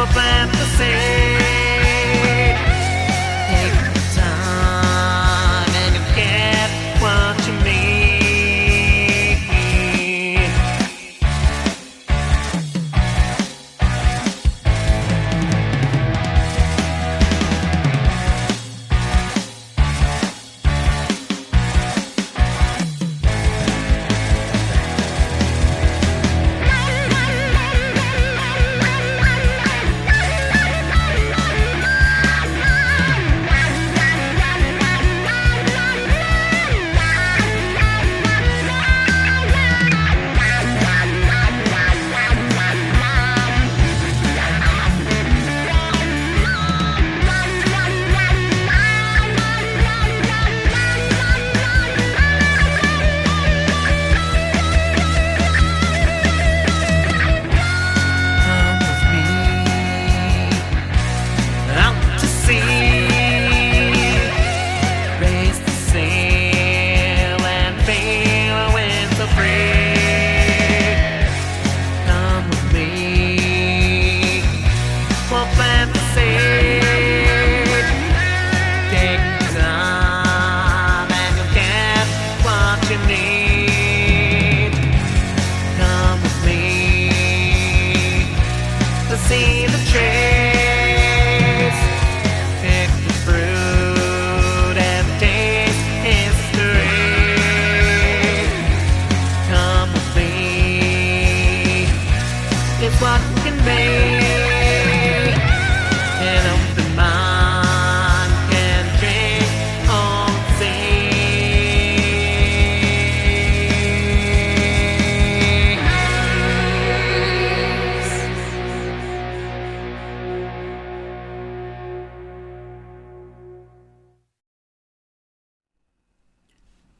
for fantasy. Take the time and you'll get what you need. See the trace, pick the fruit and taste history. Come with me, it's what you can make. An open mind can drink all the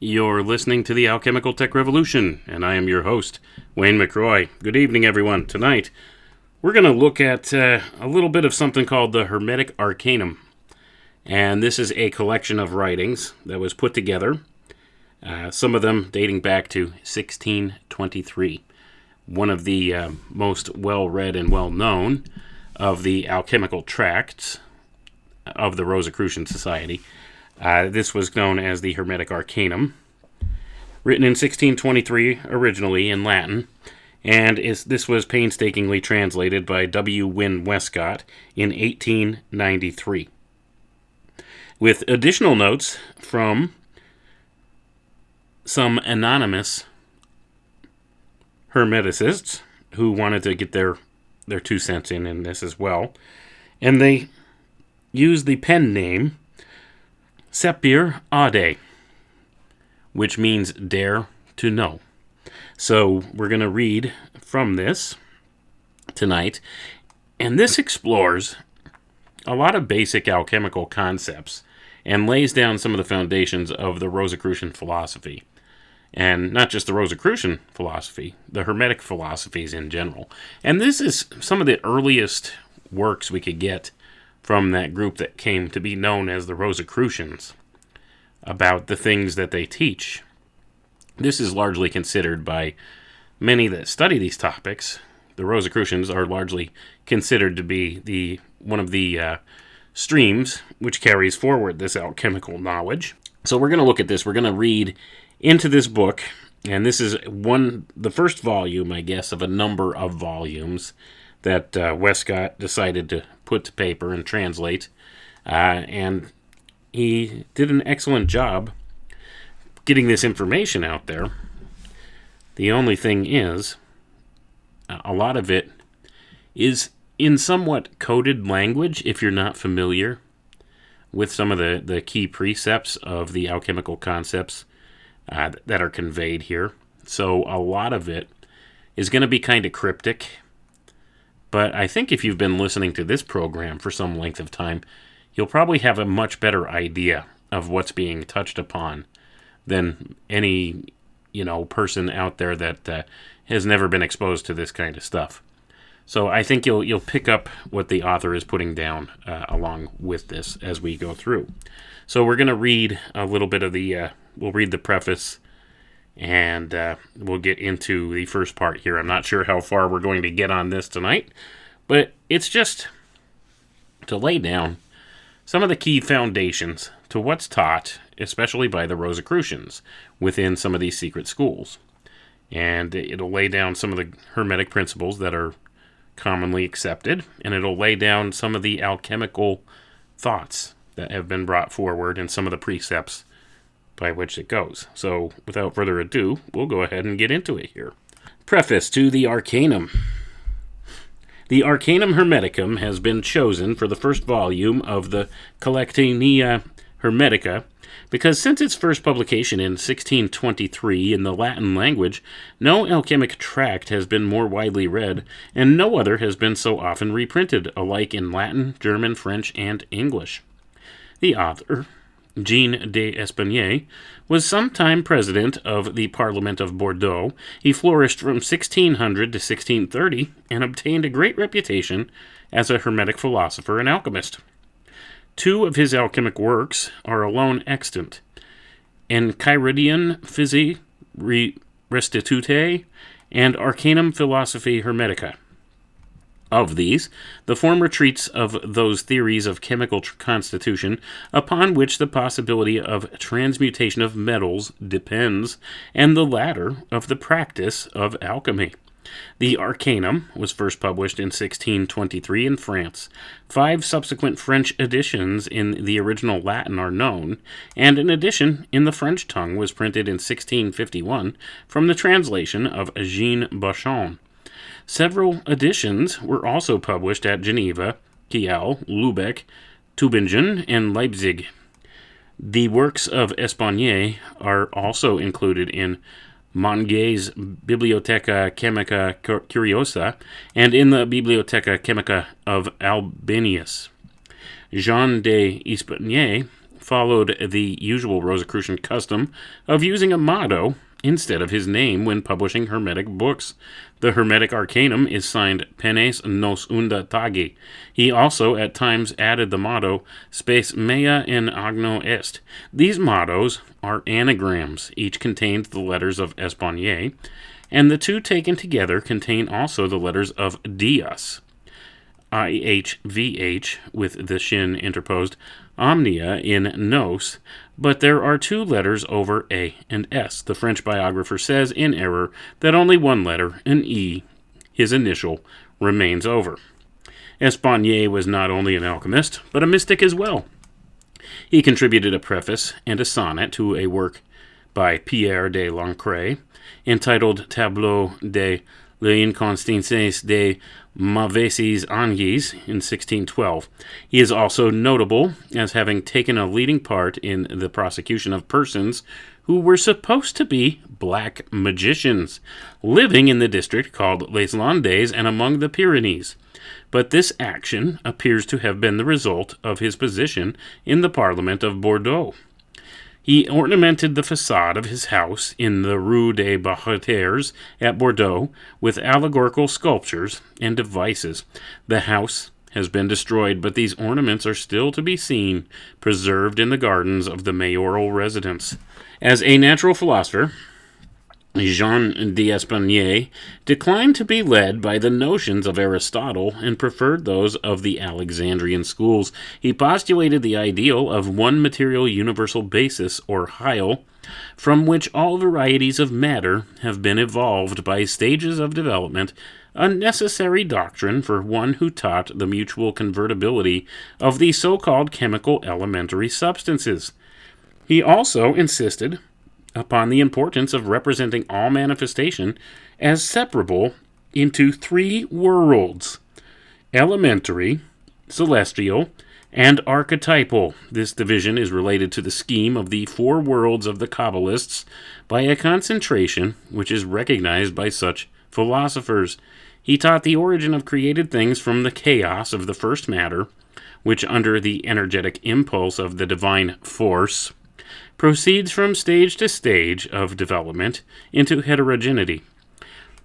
You're listening to the Alchemical Tech Revolution, and I am your host, Wayne McRoy. Good evening, everyone. Tonight, we're going to look at a little bit of something called the Hermetic Arcanum. And this is a collection of writings that was put together, some of them dating back to 1623. One of the most well-read and well-known of the alchemical tracts of the Rosicrucian Society. This was known as the Hermetic Arcanum, written in 1623 originally in Latin, and this was painstakingly translated by W. Wynne Westcott in 1893, with additional notes from some anonymous hermeticists who wanted to get their 2 cents in this as well, and they used the pen name Sapere Aude, which means dare to know. So we're going to read from this tonight, and this explores a lot of basic alchemical concepts and lays down some of the foundations of the Rosicrucian philosophy. And not just the Rosicrucian philosophy, the Hermetic philosophies in general. And this is some of the earliest works we could get from that group that came to be known as the Rosicrucians about the things that they teach. This is largely considered by many that study these topics. The Rosicrucians are largely considered to be one of the streams which carries forward this alchemical knowledge. So we're going to look at this. We're going to read into this book, and this is the first volume, I guess, of a number of volumes that Westcott decided to put to paper and translate, and he did an excellent job getting this information out there. The only thing is, a lot of it is in somewhat coded language if you're not familiar with some of the key precepts of the alchemical concepts that are conveyed here. So a lot of it is going to be kind of cryptic. But I think if you've been listening to this program for some length of time, you'll probably have a much better idea of what's being touched upon than any, person out there that has never been exposed to this kind of stuff. So I think you'll pick up what the author is putting down along with this as we go through. So we're going to read a little bit of we'll read the preface, and we'll get into the first part here. I'm not sure how far we're going to get on this tonight, But it's just to lay down some of the key foundations to what's taught, especially by the Rosicrucians, within some of these secret schools. And it'll lay down some of the Hermetic principles that are commonly accepted, and it'll lay down some of the alchemical thoughts that have been brought forward and some of the precepts by which it goes. So, without further ado, we'll go ahead and get into it here. Preface to the Arcanum. The Arcanum Hermeticum has been chosen for the first volume of the Collectanea Hermetica because since its first publication in 1623 in the Latin language, no alchemic tract has been more widely read, and no other has been so often reprinted, alike in Latin, German, French, and English. The author, Jean d'Espagnet, was sometime president of the Parliament of Bordeaux. He flourished from 1600 to 1630 and obtained a great reputation as a Hermetic philosopher and alchemist. Two of his alchemic works are alone extant: Enchiridion Physi Restitute and Arcanum Philosophiae Hermetica. Of these, the former treats of those theories of chemical constitution upon which the possibility of transmutation of metals depends, and the latter of the practice of alchemy. The Arcanum was first published in 1623 in France. 5 subsequent French editions in the original Latin are known, and an edition in the French tongue was printed in 1651 from the translation of Jean Bauchon. Several editions were also published at Geneva, Kiel, Lubeck, Tübingen, and Leipzig. The works of Espagnet are also included in Monget's Bibliotheca Chemica Curiosa and in the Bibliotheca Chemica of Albanius. Jean d'Espagnet followed the usual Rosicrucian custom of using a motto instead of his name when publishing Hermetic books. The Hermetic Arcanum is signed Penes nos unda tagi. He also at times added the motto Spes mea in agno est. These mottos are anagrams. Each contains the letters of Espagnet, and the two taken together contain also the letters of Dias, IHVH, with the shin interposed, omnia in nos, but there are 2 letters over A and S. The French biographer says, in error, that only one letter, an E, his initial, remains over. Espagnet was not only an alchemist, but a mystic as well. He contributed a preface and a sonnet to a work by Pierre de Lancret, entitled Tableau de l'inconstance des mauvaises anges in 1612. He is also notable as having taken a leading part in the prosecution of persons who were supposed to be black magicians, living in the district called Les Landes and among the Pyrenees. But this action appears to have been the result of his position in the Parliament of Bordeaux. He ornamented the facade of his house in the Rue des Barreteres at Bordeaux with allegorical sculptures and devices. The house has been destroyed, but these ornaments are still to be seen, preserved in the gardens of the mayoral residence. As a natural philosopher, Jean d'Espagnet declined to be led by the notions of Aristotle and preferred those of the Alexandrian schools. He postulated the ideal of one material universal basis, or Heil, from which all varieties of matter have been evolved by stages of development, a necessary doctrine for one who taught the mutual convertibility of the so-called chemical elementary substances. He also insisted upon the importance of representing all manifestation as separable into 3 worlds: elementary, celestial, and archetypal. This division is related to the scheme of the 4 worlds of the Kabbalists by a concentration which is recognized by such philosophers. He taught the origin of created things from the chaos of the first matter, which under the energetic impulse of the divine force proceeds from stage to stage of development into heterogeneity.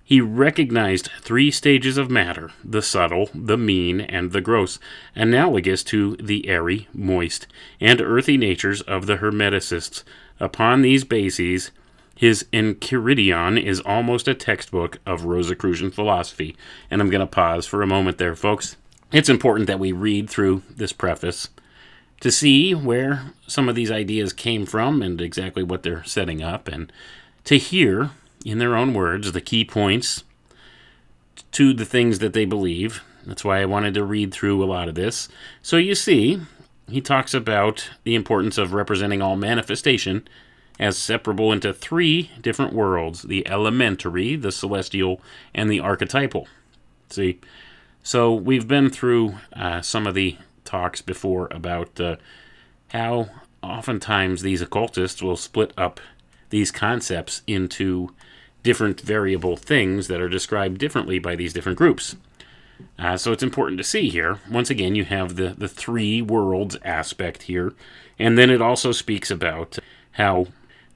He recognized 3 stages of matter: the subtle, the mean, and the gross, analogous to the airy, moist, and earthy natures of the Hermeticists. Upon these bases, His Enchiridion is almost a textbook of Rosicrucian philosophy. And I'm going to pause for a moment there, folks. It's important that we read through this preface to see where some of these ideas came from and exactly what they're setting up, and to hear, in their own words, the key points to the things that they believe. That's why I wanted to read through a lot of this. So you see, he talks about the importance of representing all manifestation as separable into three different worlds: the elementary, the celestial, and the archetypal. See? So we've been through some of the talks before about how oftentimes these occultists will split up these concepts into different variable things that are described differently by these different groups. So it's important to see here. Once again, you have the three worlds aspect here, and then it also speaks about how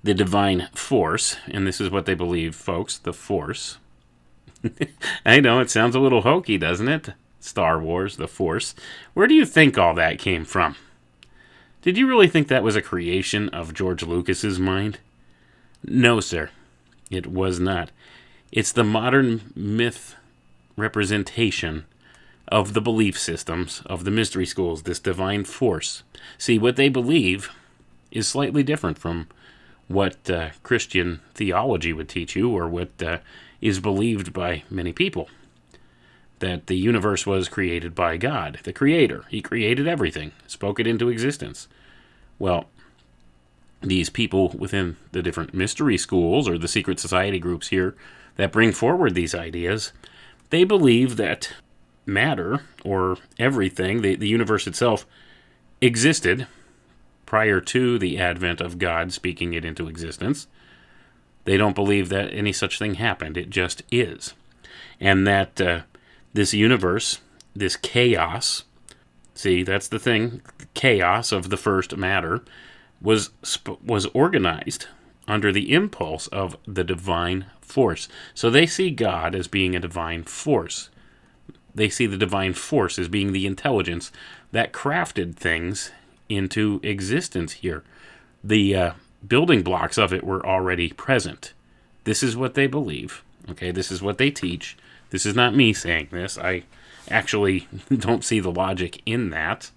the divine force, and this is what they believe, folks, the force. I know, it sounds a little hokey, doesn't it? Star Wars, the Force. Where do you think all that came from? Did you really think that was a creation of George Lucas's mind? No, sir. It was not. It's the modern myth representation of the belief systems of the mystery schools, this divine force. See, what they believe is slightly different from what Christian theology would teach you, or what is believed by many people. That the universe was created by God, the Creator. He created everything, spoke it into existence. Well, these people within the different mystery schools, or the secret society groups here, that bring forward these ideas, they believe that matter, or everything, the universe itself, existed prior to the advent of God speaking it into existence. They don't believe that any such thing happened. It just is. And that this universe, this chaos, see, that's the thing, chaos of the first matter, was organized under the impulse of the divine force. So they see God as being a divine force. They see the divine force as being the intelligence that crafted things into existence here. The building blocks of it were already present. This is what they believe. Okay, this is what they teach. This is not me saying this. I actually don't see the logic in that.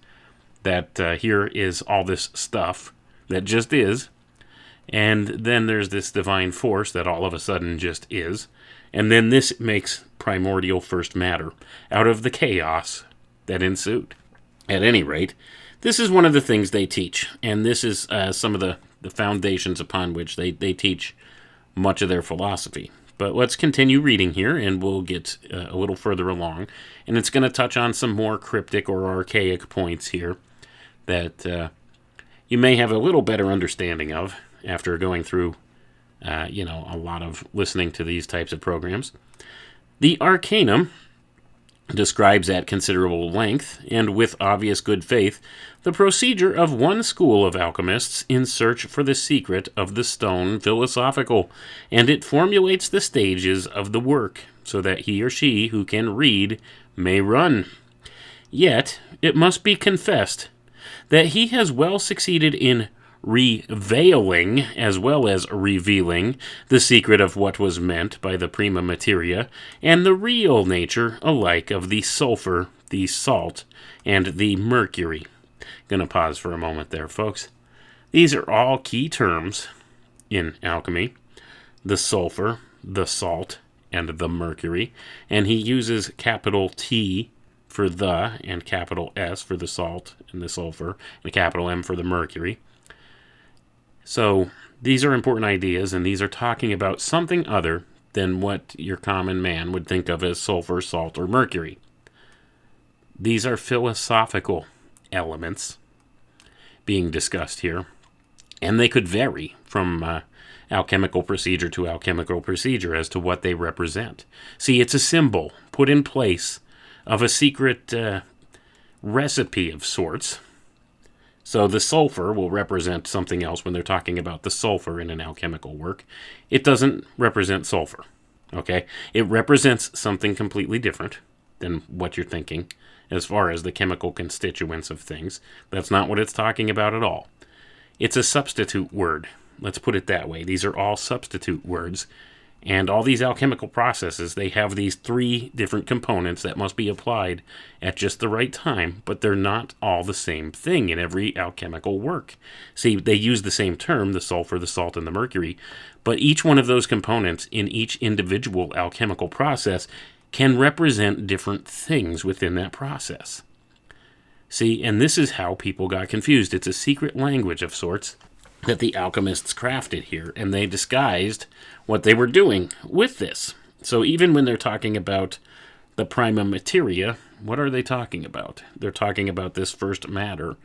That here is all this stuff that just is, and then there's this divine force that all of a sudden just is, and then this makes primordial first matter out of the chaos that ensued. At any rate, this is one of the things they teach, and this is some of the foundations upon which they teach much of their philosophy. But let's continue reading here, and we'll get a little further along, and it's going to touch on some more cryptic or archaic points here that you may have a little better understanding of after going through, a lot of listening to these types of programs. The Arcanum describes at considerable length, and with obvious good faith, the procedure of one school of alchemists in search for the secret of the stone philosophical, and it formulates the stages of the work, so that he or she who can read may run. Yet, it must be confessed that he has well succeeded in reveiling as well as revealing the secret of what was meant by the prima materia and the real nature alike of the sulfur, the salt, and the mercury. Gonna pause for a moment there, folks. These are all key terms in alchemy: the sulfur, the salt, and the mercury. And he uses capital T for the, and capital S for the salt and the sulfur, and a capital M for the mercury. So these are important ideas, and these are talking about something other than what your common man would think of as sulfur, salt, or mercury. These are philosophical elements being discussed here, and they could vary from alchemical procedure to alchemical procedure as to what they represent. See, it's a symbol put in place of a secret recipe of sorts. So the sulfur will represent something else when they're talking about the sulfur in an alchemical work. It doesn't represent sulfur, okay? It represents something completely different than what you're thinking as far as the chemical constituents of things. That's not what it's talking about at all. It's a substitute word. Let's put it that way. These are all substitute words. And all these alchemical processes, they have these 3 different components that must be applied at just the right time, but they're not all the same thing in every alchemical work. See, they use the same term, the sulfur, the salt, and the mercury, but each one of those components in each individual alchemical process can represent different things within that process. See, and this is how people got confused. It's a secret language of sorts that the alchemists crafted here, and they disguised what they were doing with this. So even when they're talking about the prima materia, what are they talking about? They're talking about this first matter.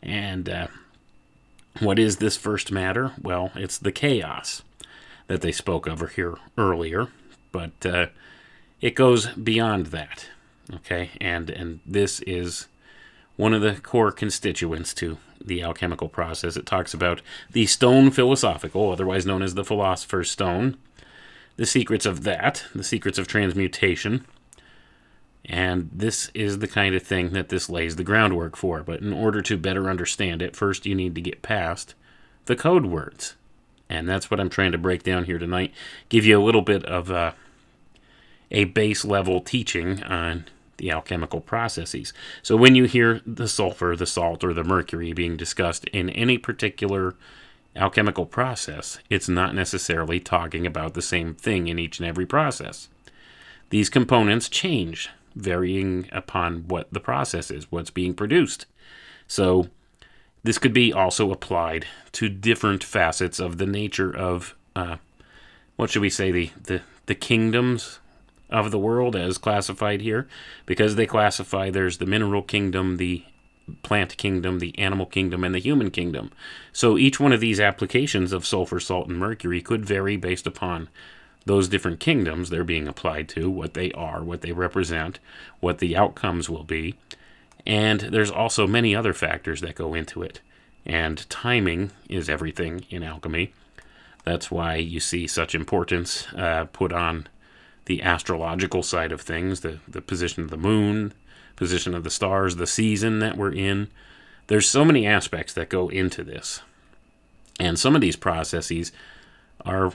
And what is this first matter? Well, it's the chaos that they spoke of here earlier, but it goes beyond that. Okay, and this is one of the core constituents to the alchemical process. It talks about the stone philosophical, otherwise known as the philosopher's stone, the secrets of that, the secrets of transmutation, and this is the kind of thing that this lays the groundwork for. But in order to better understand it, first you need to get past the code words, and that's what I'm trying to break down here tonight, give you a little bit of a base level teaching on the alchemical processes. So when you hear the sulfur, the salt, or the mercury being discussed in any particular alchemical process, it's not necessarily talking about the same thing in each and every process. These components change, varying upon what the process is, what's being produced. So this could be also applied to different facets of the nature of, what should we say, the kingdoms of the world as classified here, because they classify, there's the mineral kingdom, the plant kingdom, the animal kingdom, and the human kingdom. So each one of these applications of sulfur, salt, and mercury could vary based upon those different kingdoms they're being applied to, what they are, what they represent, what the outcomes will be. And there's also many other factors that go into it. And timing is everything in alchemy. That's why you see such importance put on the astrological side of things, the position of the moon, position of the stars, the season that we're in. There's so many aspects that go into this. And some of these processes are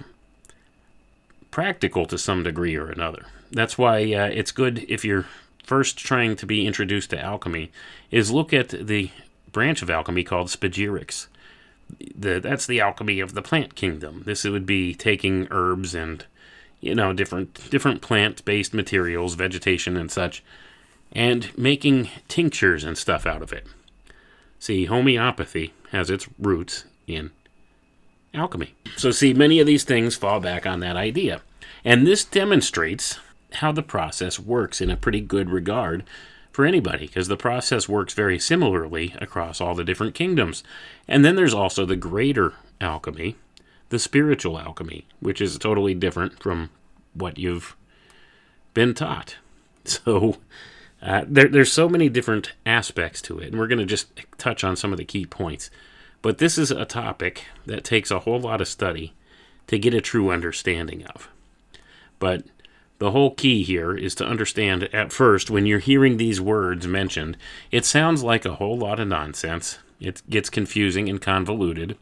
practical to some degree or another. That's why it's good, if you're first trying to be introduced to alchemy, is look at the branch of alchemy called spagyrics. That's the alchemy of the plant kingdom. This would be taking herbs and different plant-based materials, vegetation and such, and making tinctures and stuff out of it. See, homeopathy has its roots in alchemy. So see, many of these things fall back on that idea. And this demonstrates how the process works in a pretty good regard for anybody, because the process works very similarly across all the different kingdoms. And then there's also the greater alchemy, the spiritual alchemy, which is totally different from what you've been taught. So there's so many different aspects to it, and we're going to just touch on some of the key points. But this is a topic that takes a whole lot of study to get a true understanding of. But the whole key here is to understand at first, when you're hearing these words mentioned, it sounds like a whole lot of nonsense. It gets confusing and convoluted.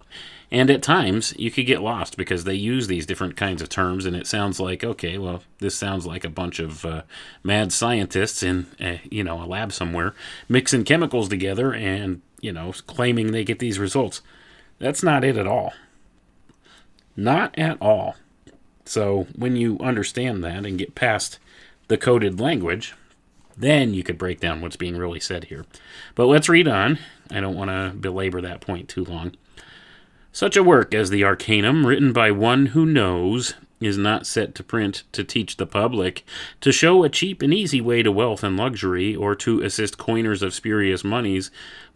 And at times, you could get lost because they use these different kinds of terms, and it sounds like, okay, well, this sounds like a bunch of mad scientists in a lab somewhere mixing chemicals together and, claiming they get these results. That's not it at all. Not at all. So when you understand that and get past the coded language, then you could break down what's being really said here. But let's read on. I don't want to belabor that point too long. Such a work as the Arcanum, written by one who knows, is not set to print to teach the public, to show a cheap and easy way to wealth and luxury, or to assist coiners of spurious moneys,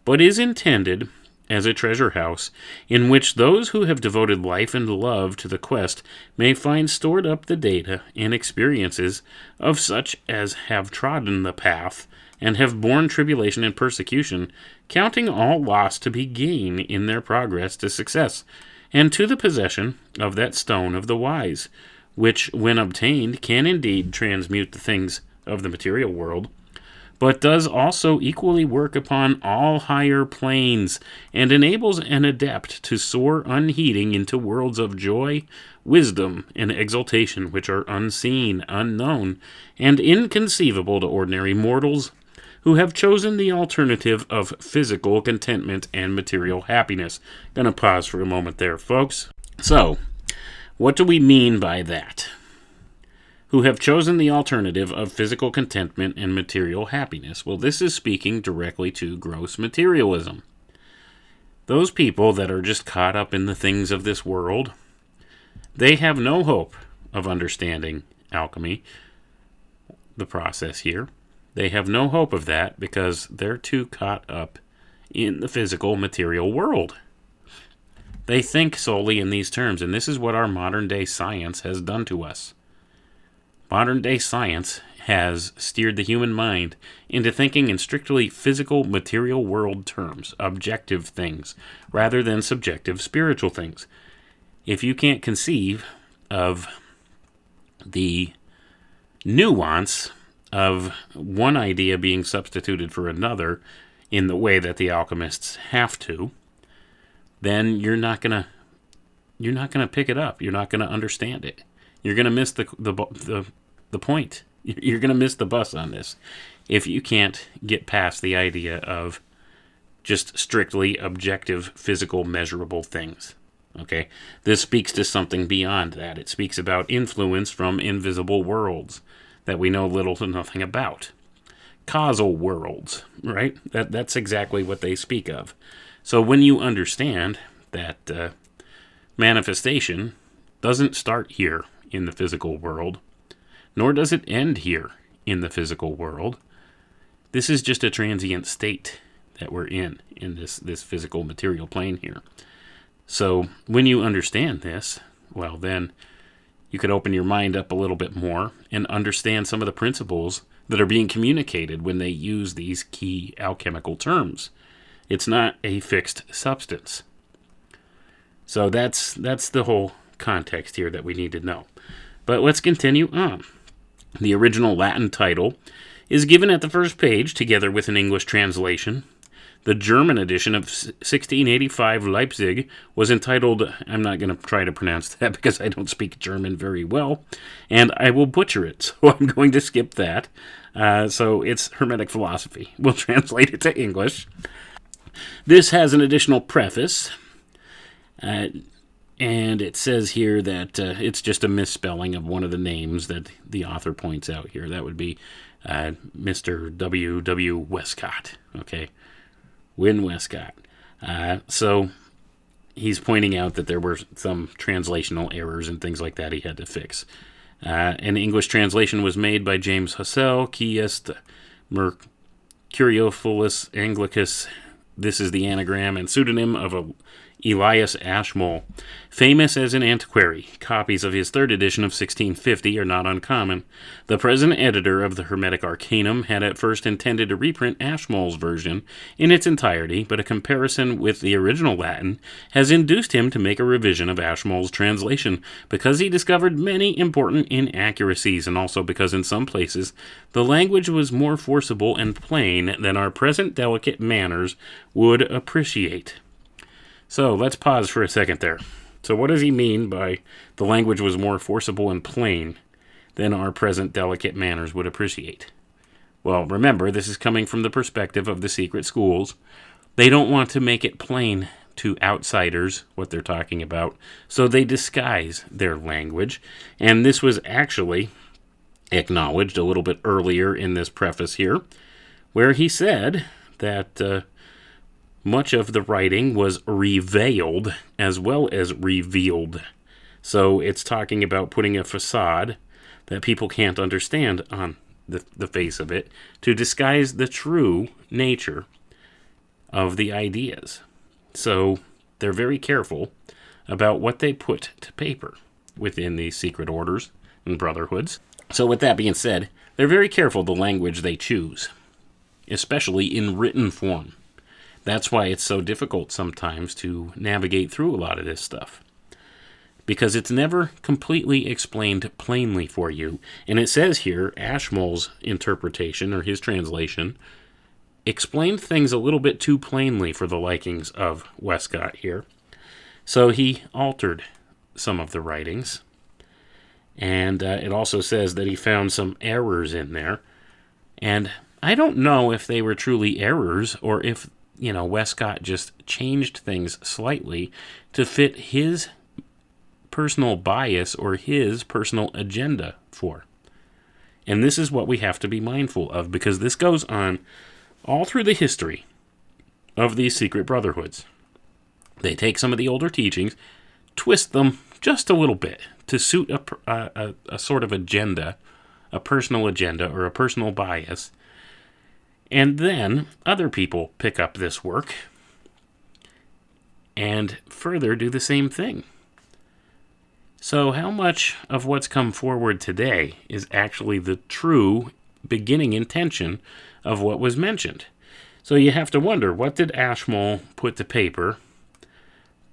but is intended as a treasure house, in which those who have devoted life and love to the quest may find stored up the data and experiences of such as have trodden the path and have borne tribulation and persecution, counting all loss to be gain in their progress to success, and to the possession of that stone of the wise, which, when obtained, can indeed transmute the things of the material world, but does also equally work upon all higher planes, and enables an adept to soar unheeding into worlds of joy, wisdom, and exaltation which are unseen, unknown, and inconceivable to ordinary mortals who have chosen the alternative of physical contentment and material happiness. Gonna pause for a moment there, folks. So, what do we mean by that? Who have chosen the alternative of physical contentment and material happiness? Well, this is speaking directly to gross materialism. Those people that are just caught up in the things of this world, they have no hope of understanding alchemy, the process here. They have no hope of that because they're too caught up in the physical material world. They think solely in these terms, and this is what our modern-day science has done to us. Modern-day science has steered the human mind into thinking in strictly physical material world terms, objective things, rather than subjective spiritual things. If you can't conceive of the nuance of one idea being substituted for another in the way that the alchemists have to, then you're not gonna pick it up. You're not gonna understand it. You're gonna miss the point. You're gonna miss the bus on this if you can't get past the idea of just strictly objective, physical, measurable things. Okay, this speaks to something beyond that. It speaks about influence from invisible worlds that we know little to nothing about. Causal worlds, right? That's exactly what they speak of. So when you understand that manifestation doesn't start here in the physical world, nor does it end here in the physical world, this is just a transient state that we're in this physical material plane here. So when you understand this, well then, you could open your mind up a little bit more and understand some of the principles that are being communicated when they use these key alchemical terms. It's not a fixed substance. So that's the whole context here that we need to know. But let's continue on. The original Latin title is given at the first page together with an English translation. The German edition of 1685 Leipzig was entitled, I'm not going to try to pronounce that because I don't speak German very well, and I will butcher it, so I'm going to skip that. So it's Hermetic Philosophy. We'll translate it to English. This has an additional preface, and it says here that it's just a misspelling of one of the names that the author points out here. That would be Mr. W. Westcott, okay? Win Westcott. So he's pointing out that there were some translational errors and things like that he had to fix. An English translation was made by James Hussell, Qui est Mercuriophilus Anglicus. This is the anagram and pseudonym of Elias Ashmole, famous as an antiquary. Copies of his third edition of 1650 are not uncommon. The present editor of the Hermetic Arcanum had at first intended to reprint Ashmole's version in its entirety, but a comparison with the original Latin has induced him to make a revision of Ashmole's translation because he discovered many important inaccuracies, and also because in some places the language was more forcible and plain than our present delicate manners would appreciate. So let's pause for a second there. So what does he mean by the language was more forcible and plain than our present delicate manners would appreciate? Well, remember, this is coming from the perspective of the secret schools. They don't want to make it plain to outsiders what they're talking about, so they disguise their language. And this was actually acknowledged a little bit earlier in this preface here, where he said that much of the writing was reveiled as well as revealed. So it's talking about putting a facade that people can't understand on the face of it to disguise the true nature of the ideas. So they're very careful about what they put to paper within these secret orders and brotherhoods. So with that being said, they're very careful the language they choose, especially in written form. That's why it's so difficult sometimes to navigate through a lot of this stuff. because it's never completely explained plainly for you. And it says here, Ashmole's interpretation, or his translation, explained things a little bit too plainly for the likings of Westcott here. So he altered some of the writings. And it also says that he found some errors in there. And I don't know if they were truly errors or if, Westcott just changed things slightly to fit his personal bias or his personal agenda for. And this is what we have to be mindful of, because this goes on all through the history of these secret brotherhoods. They take some of the older teachings, twist them just a little bit to suit a sort of agenda, a personal agenda or a personal bias. And then other people pick up this work and further do the same thing. So how much of what's come forward today is actually the true beginning intention of what was mentioned? So you have to wonder, what did Ashmole put to paper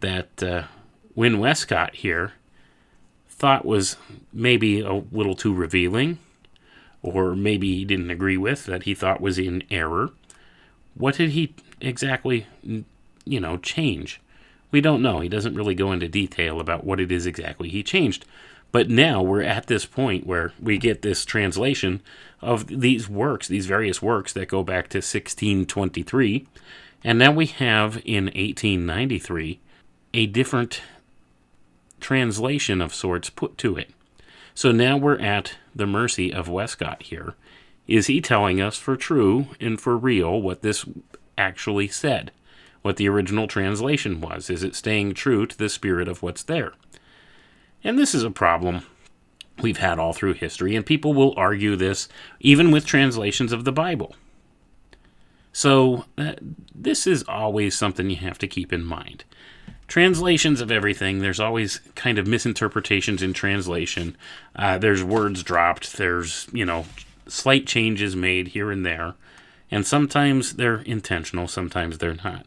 that Wynne Westcott here thought was maybe a little too revealing, or maybe he didn't agree with, that he thought was in error? What did he exactly, change? We don't know. He doesn't really go into detail about what it is exactly he changed. But now we're at this point where we get this translation of these works, these various works that go back to 1623. And now we have in 1893 a different translation of sorts put to it. So now we're at the mercy of Westcott here. Is he telling us for true and for real what this actually said? What the original translation was? Is it staying true to the spirit of what's there? And this is a problem we've had all through history, and people will argue this even with translations of the Bible. So this is always something you have to keep in mind. Translations of everything, there's always kind of misinterpretations in translation. There's words dropped, there's, slight changes made here and there, and sometimes they're intentional, sometimes they're not.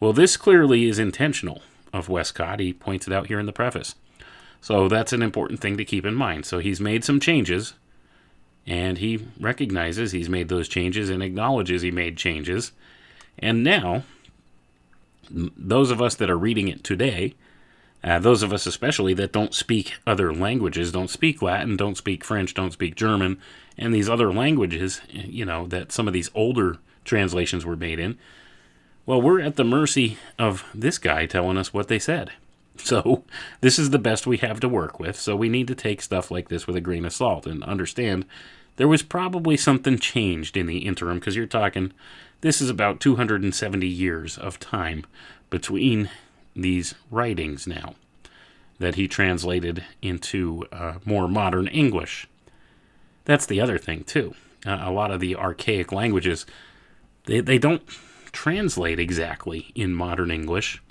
Well, this clearly is intentional of Westcott. He points it out here in the preface. So that's an important thing to keep in mind. So he's made some changes, and he recognizes he's made those changes and acknowledges he made changes. And now, those of us that are reading it today, those of us especially that don't speak other languages, don't speak Latin, don't speak French, don't speak German, and these other languages, that some of these older translations were made in, well, we're at the mercy of this guy telling us what they said. So this is the best we have to work with, so we need to take stuff like this with a grain of salt and understand there was probably something changed in the interim, because you're talking, this is about 270 years of time between these writings now that he translated into more modern English. That's the other thing, too. A lot of the archaic languages, they don't translate exactly in modern English.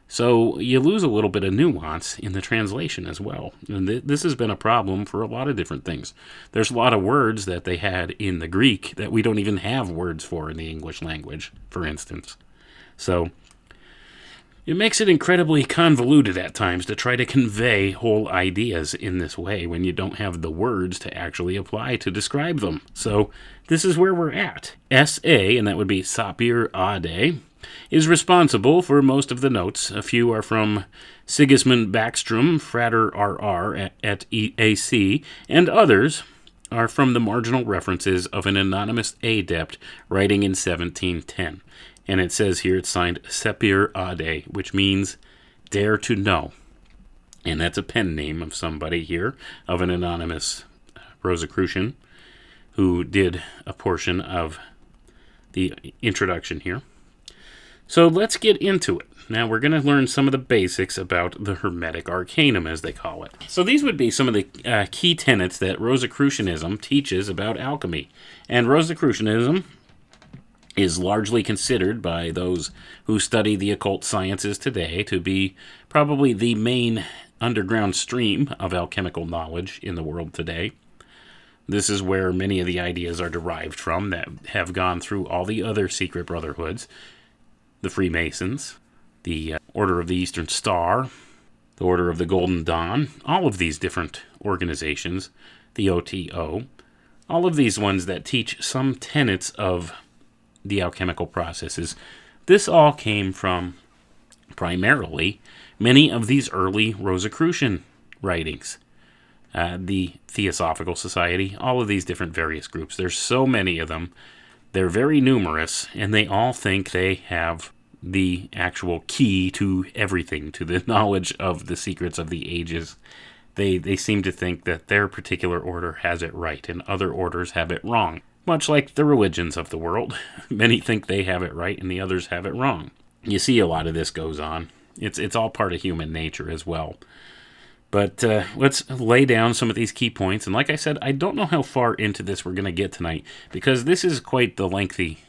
So you lose a little bit of nuance in the translation as well. And this has been a problem for a lot of different things. There's a lot of words that they had in the Greek that we don't even have words for in the English language, for instance. So it makes it incredibly convoluted at times to try to convey whole ideas in this way when you don't have the words to actually apply to describe them. So this is where we're at. S.A., and that would be Sapir Ade, is responsible for most of the notes. A few are from Sigismund Backstrom, Frater R.R. at AC, and others are from the marginal references of an anonymous adept writing in 1710. And it says here it's signed Sapir Ade, which means dare to know. And that's a pen name of somebody here, of an anonymous Rosicrucian, who did a portion of the introduction here. So let's get into it. Now we're going to learn some of the basics about the Hermetic Arcanum, as they call it. So these would be some of the key tenets that Rosicrucianism teaches about alchemy. And Rosicrucianism is largely considered by those who study the occult sciences today to be probably the main underground stream of alchemical knowledge in the world today. This is where many of the ideas are derived from that have gone through all the other secret brotherhoods, the Freemasons, the Order of the Eastern Star, the Order of the Golden Dawn, all of these different organizations, the OTO, all of these ones that teach some tenets of the alchemical processes. This all came from, primarily, many of these early Rosicrucian writings. The Theosophical Society, all of these different various groups. There's so many of them. They're very numerous, and they all think they have the actual key to everything, to the knowledge of the secrets of the ages. They seem to think that their particular order has it right, and other orders have it wrong. Much like the religions of the world. Many think they have it right, and the others have it wrong. You see a lot of this goes on. It's all part of human nature as well. But let's lay down some of these key points. And like I said, I don't know how far into this we're going to get tonight, because this is quite the lengthy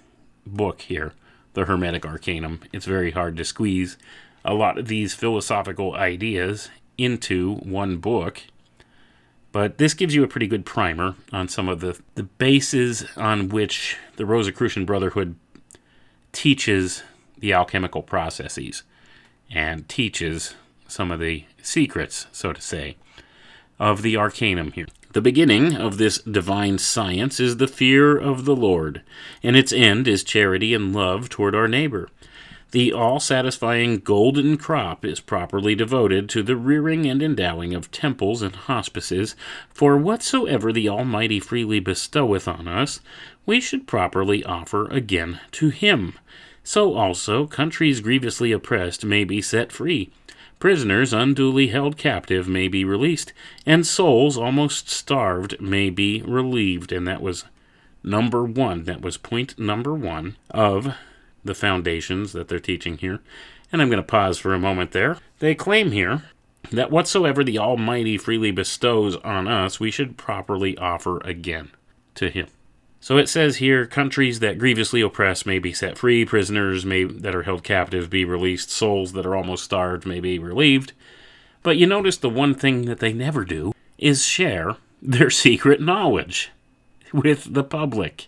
book here, the Hermetic Arcanum. It's very hard to squeeze a lot of these philosophical ideas into one book. But this gives you a pretty good primer on some of the bases on which the Rosicrucian Brotherhood teaches the alchemical processes and teaches some of the secrets, so to say, of the Arcanum here. The beginning of this divine science is the fear of the Lord, and its end is charity and love toward our neighbor. The all-satisfying golden crop is properly devoted to the rearing and endowing of temples and hospices, for whatsoever the Almighty freely bestoweth on us, we should properly offer again to Him. So also countries grievously oppressed may be set free, prisoners unduly held captive may be released, and souls almost starved may be relieved. And that was number one. That was point number one of the foundations that they're teaching here. And I'm going to pause for a moment there. They claim here that whatsoever the Almighty freely bestows on us, we should properly offer again to Him. So it says here, countries that grievously oppress may be set free, prisoners that are held captive be released, souls that are almost starved may be relieved. But you notice the one thing that they never do is share their secret knowledge with the public.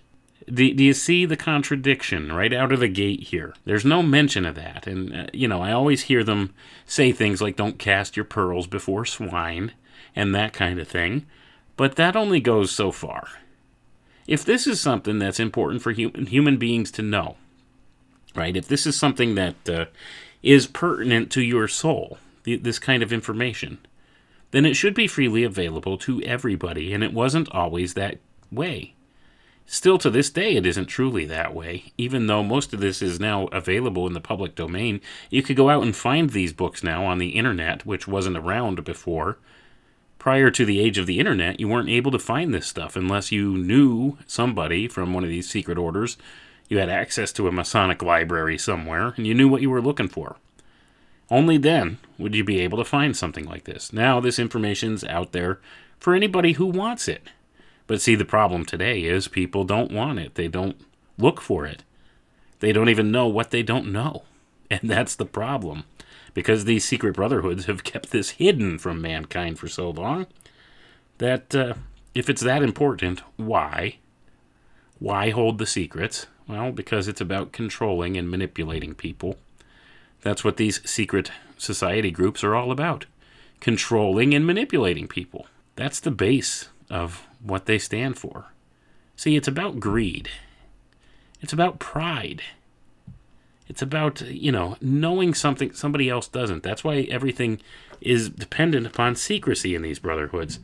Do you see the contradiction right out of the gate here? There's no mention of that. And, I always hear them say things like, don't cast your pearls before swine, and that kind of thing. But that only goes so far. If this is something that's important for human beings to know, right? If this is something that is pertinent to your soul, this kind of information, then it should be freely available to everybody, and it wasn't always that way. Still to this day, it isn't truly that way. Even though most of this is now available in the public domain, you could go out and find these books now on the internet, which wasn't around before. Prior to the age of the internet, you weren't able to find this stuff unless you knew somebody from one of these secret orders. You had access to a Masonic library somewhere, and you knew what you were looking for. Only then would you be able to find something like this. Now this information's out there for anybody who wants it. But see, the problem today is people don't want it. They don't look for it. They don't even know what they don't know. And that's the problem. Because these secret brotherhoods have kept this hidden from mankind for so long that if it's that important, why? Why hold the secrets? Well, because it's about controlling and manipulating people. That's what these secret society groups are all about. Controlling and manipulating people. That's the base of what they stand for. See, it's about greed. It's about pride. It's about, knowing something somebody else doesn't. That's why everything is dependent upon secrecy in these brotherhoods.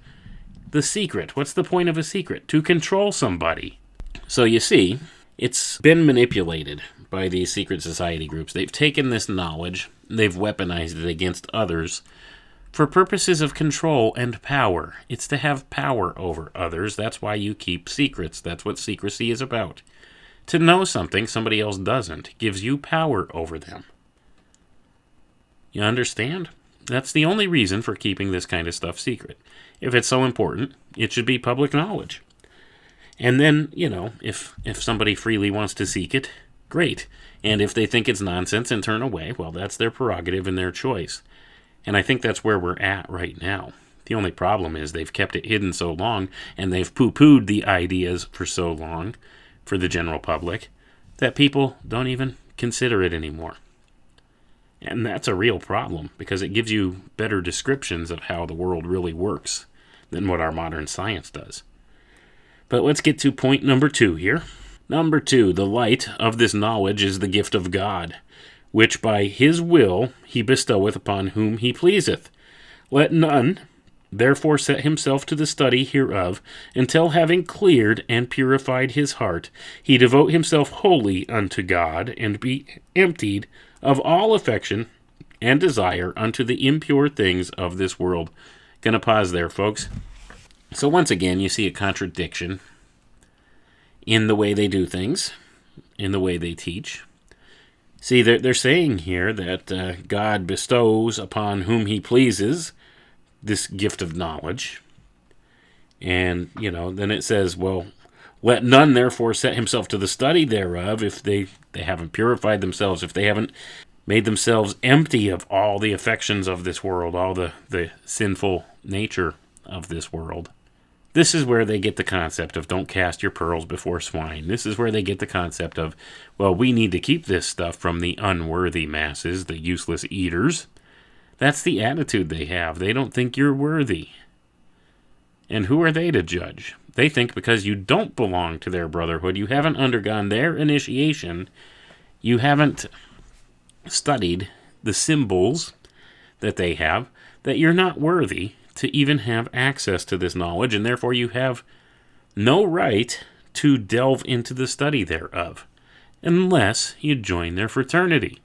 The secret. What's the point of a secret? To control somebody. So you see, it's been manipulated by these secret society groups. They've taken this knowledge, they've weaponized it against others for purposes of control and power. It's to have power over others. That's why you keep secrets. That's what secrecy is about. To know something somebody else doesn't gives you power over them. You understand? That's the only reason for keeping this kind of stuff secret. If it's so important, it should be public knowledge. And then, if somebody freely wants to seek it, great. And if they think it's nonsense and turn away, well, that's their prerogative and their choice. And I think that's where we're at right now. The only problem is they've kept it hidden so long, and they've poo-pooed the ideas for so long, for the general public, that people don't even consider it anymore. And that's a real problem, because it gives you better descriptions of how the world really works than what our modern science does. But let's get to point number 2 here. Number 2, the light of this knowledge is the gift of God, which by his will he bestoweth upon whom he pleaseth. Let none therefore set himself to the study hereof, until having cleared and purified his heart, he devote himself wholly unto God, and be emptied of all affection and desire unto the impure things of this world. Gonna pause there, folks. So once again, you see a contradiction in the way they do things, in the way they teach. See, they're saying here that God bestows upon whom he pleases this gift of knowledge. And, then it says, well, let none therefore set himself to the study thereof if they haven't purified themselves, if they haven't made themselves empty of all the affections of this world, all the sinful nature of this world. This is where they get the concept of don't cast your pearls before swine. This is where they get the concept of, well, we need to keep this stuff from the unworthy masses, the useless eaters. That's the attitude they have. They don't think you're worthy. And who are they to judge? They think because you don't belong to their brotherhood, you haven't undergone their initiation, you haven't studied the symbols that they have, that you're not worthy to even have access to this knowledge, and therefore you have no right to delve into the study thereof, unless you join their fraternity.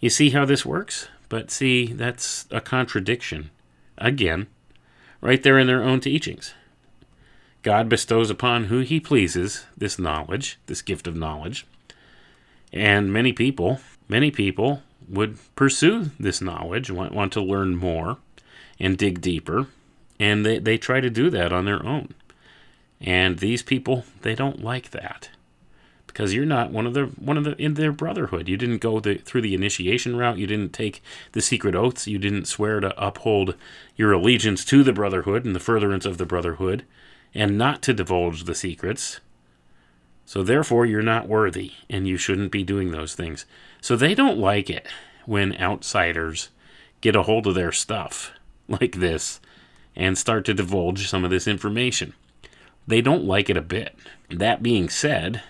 You see how this works? But see, that's a contradiction. Again, right there in their own teachings. God bestows upon who he pleases this knowledge, this gift of knowledge. And many people would pursue this knowledge, want to learn more and dig deeper. And they try to do that on their own. And these people, they don't like that. Because you're not one of the in their brotherhood. You didn't go through the initiation route. You didn't take the secret oaths. You didn't swear to uphold your allegiance to the brotherhood and the furtherance of the brotherhood, and not to divulge the secrets. So therefore, you're not worthy, and you shouldn't be doing those things. So they don't like it when outsiders get a hold of their stuff like this and start to divulge some of this information. They don't like it a bit. That being said,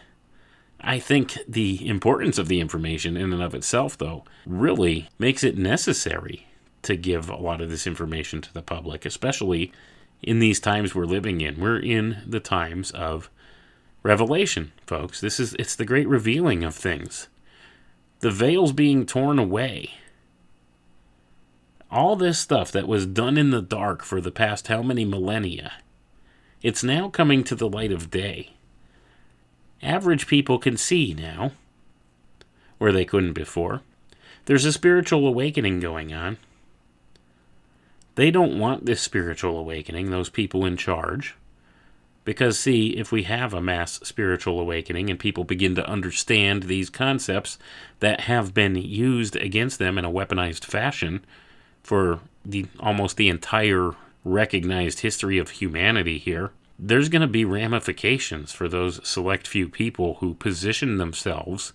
I think the importance of the information in and of itself, though, really makes it necessary to give a lot of this information to the public, especially in these times we're living in. We're in the times of revelation, folks. It's the great revealing of things. The veil's being torn away. All this stuff that was done in the dark for the past how many millennia, it's now coming to the light of day. Average people can see now, where they couldn't before. There's a spiritual awakening going on. They don't want this spiritual awakening, those people in charge. Because, see, if we have a mass spiritual awakening and people begin to understand these concepts that have been used against them in a weaponized fashion for almost the entire recognized history of humanity here, there's going to be ramifications for those select few people who position themselves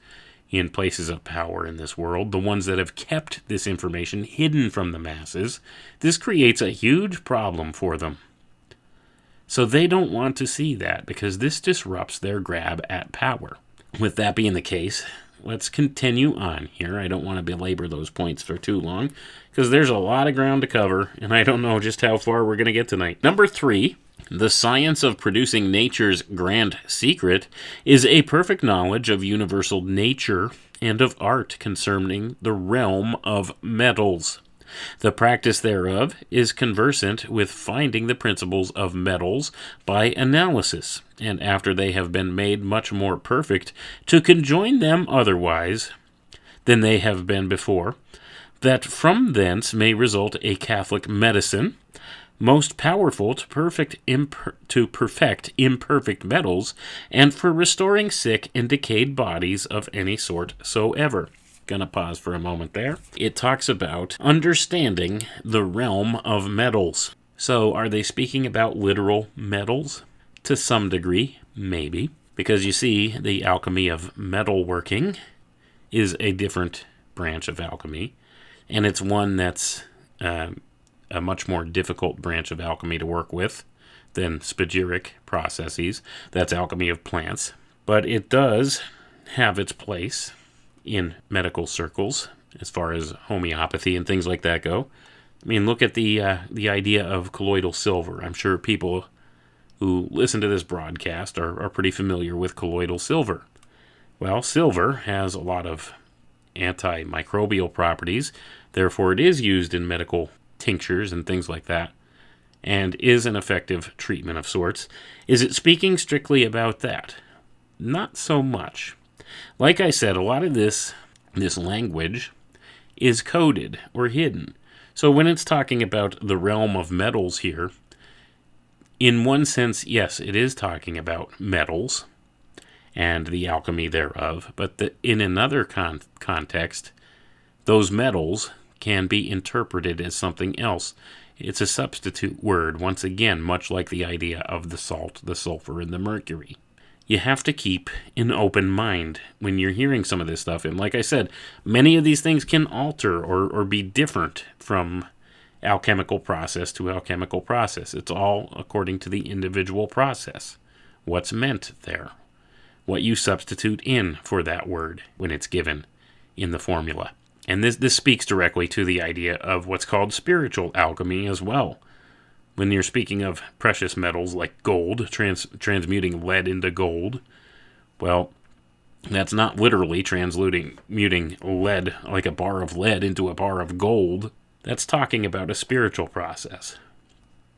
in places of power in this world, the ones that have kept this information hidden from the masses. This creates a huge problem for them. So they don't want to see that, because this disrupts their grab at power. With that being the case, let's continue on here. I don't want to belabor those points for too long, because there's a lot of ground to cover, and I don't know just how far we're going to get tonight. Number 3, the science of producing nature's grand secret is a perfect knowledge of universal nature and of art concerning the realm of metals. The practice thereof is conversant with finding the principles of metals by analysis, and after they have been made much more perfect, to conjoin them otherwise than they have been before, that from thence may result a Catholic medicine, most powerful to perfect imperfect metals, and for restoring sick and decayed bodies of any sort soever. Gonna pause for a moment there. It talks about understanding the realm of metals. So are they speaking about literal metals? To some degree, maybe. Because you see, the alchemy of metalworking is a different branch of alchemy, and it's one that's a much more difficult branch of alchemy to work with than spagyric processes. That's alchemy of plants. But it does have its place in medical circles as far as homeopathy and things like that go. I mean, look at the idea of colloidal silver. I'm sure people who listen to this broadcast are pretty familiar with colloidal silver. Well, silver has a lot of antimicrobial properties, therefore it is used in medical tinctures and things like that, and is an effective treatment of sorts. Is it speaking strictly about that? Not so much. Like I said, a lot of this language is coded or hidden. So when it's talking about the realm of metals here, in one sense, yes, it is talking about metals and the alchemy thereof, but in another context, those metals can be interpreted as something else. It's a substitute word, once again, much like the idea of the salt, the sulfur, and the mercury. You have to keep an open mind when you're hearing some of this stuff. And like I said, many of these things can alter or be different from alchemical process to alchemical process. It's all according to the individual process. What's meant there? What you substitute in for that word when it's given in the formula. And this speaks directly to the idea of what's called spiritual alchemy as well. When you're speaking of precious metals like gold, transmuting lead into gold, well, that's not literally transmuting lead, like a bar of lead, into a bar of gold. That's talking about a spiritual process.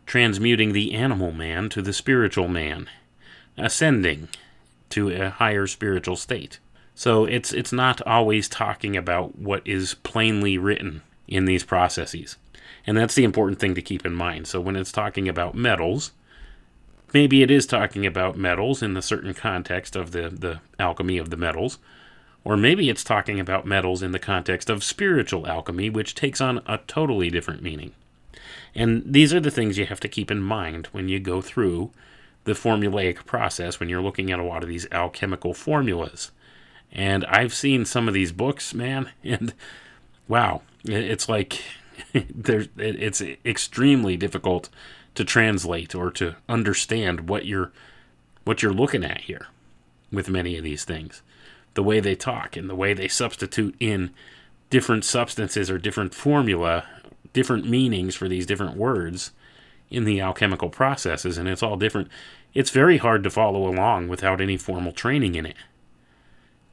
Transmuting the animal man to the spiritual man. Ascending to a higher spiritual state. So it's not always talking about what is plainly written in these processes. And that's the important thing to keep in mind. So when it's talking about metals, maybe it is talking about metals in the certain context of the alchemy of the metals, or maybe it's talking about metals in the context of spiritual alchemy, which takes on a totally different meaning. And these are the things you have to keep in mind when you go through the formulaic process, when you're looking at a lot of these alchemical formulas. And I've seen some of these books, man, and wow, it's like it's extremely difficult to translate or to understand what you're looking at here with many of these things. The way they talk and the way they substitute in different substances or different formula, different meanings for these different words in the alchemical processes, and it's all different. It's very hard to follow along without any formal training in it.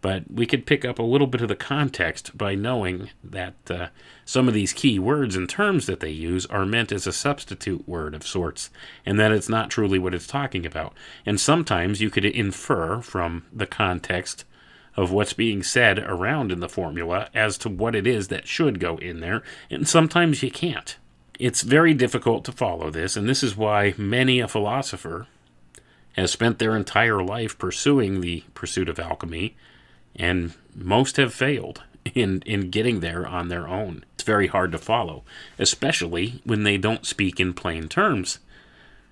But we could pick up a little bit of the context by knowing that some of these key words and terms that they use are meant as a substitute word of sorts, and that it's not truly what it's talking about. And sometimes you could infer from the context of what's being said around in the formula as to what it is that should go in there, and sometimes you can't. It's very difficult to follow this, and this is why many a philosopher has spent their entire life pursuing the pursuit of alchemy, and most have failed in getting there on their own. It's very hard to follow, especially when they don't speak in plain terms.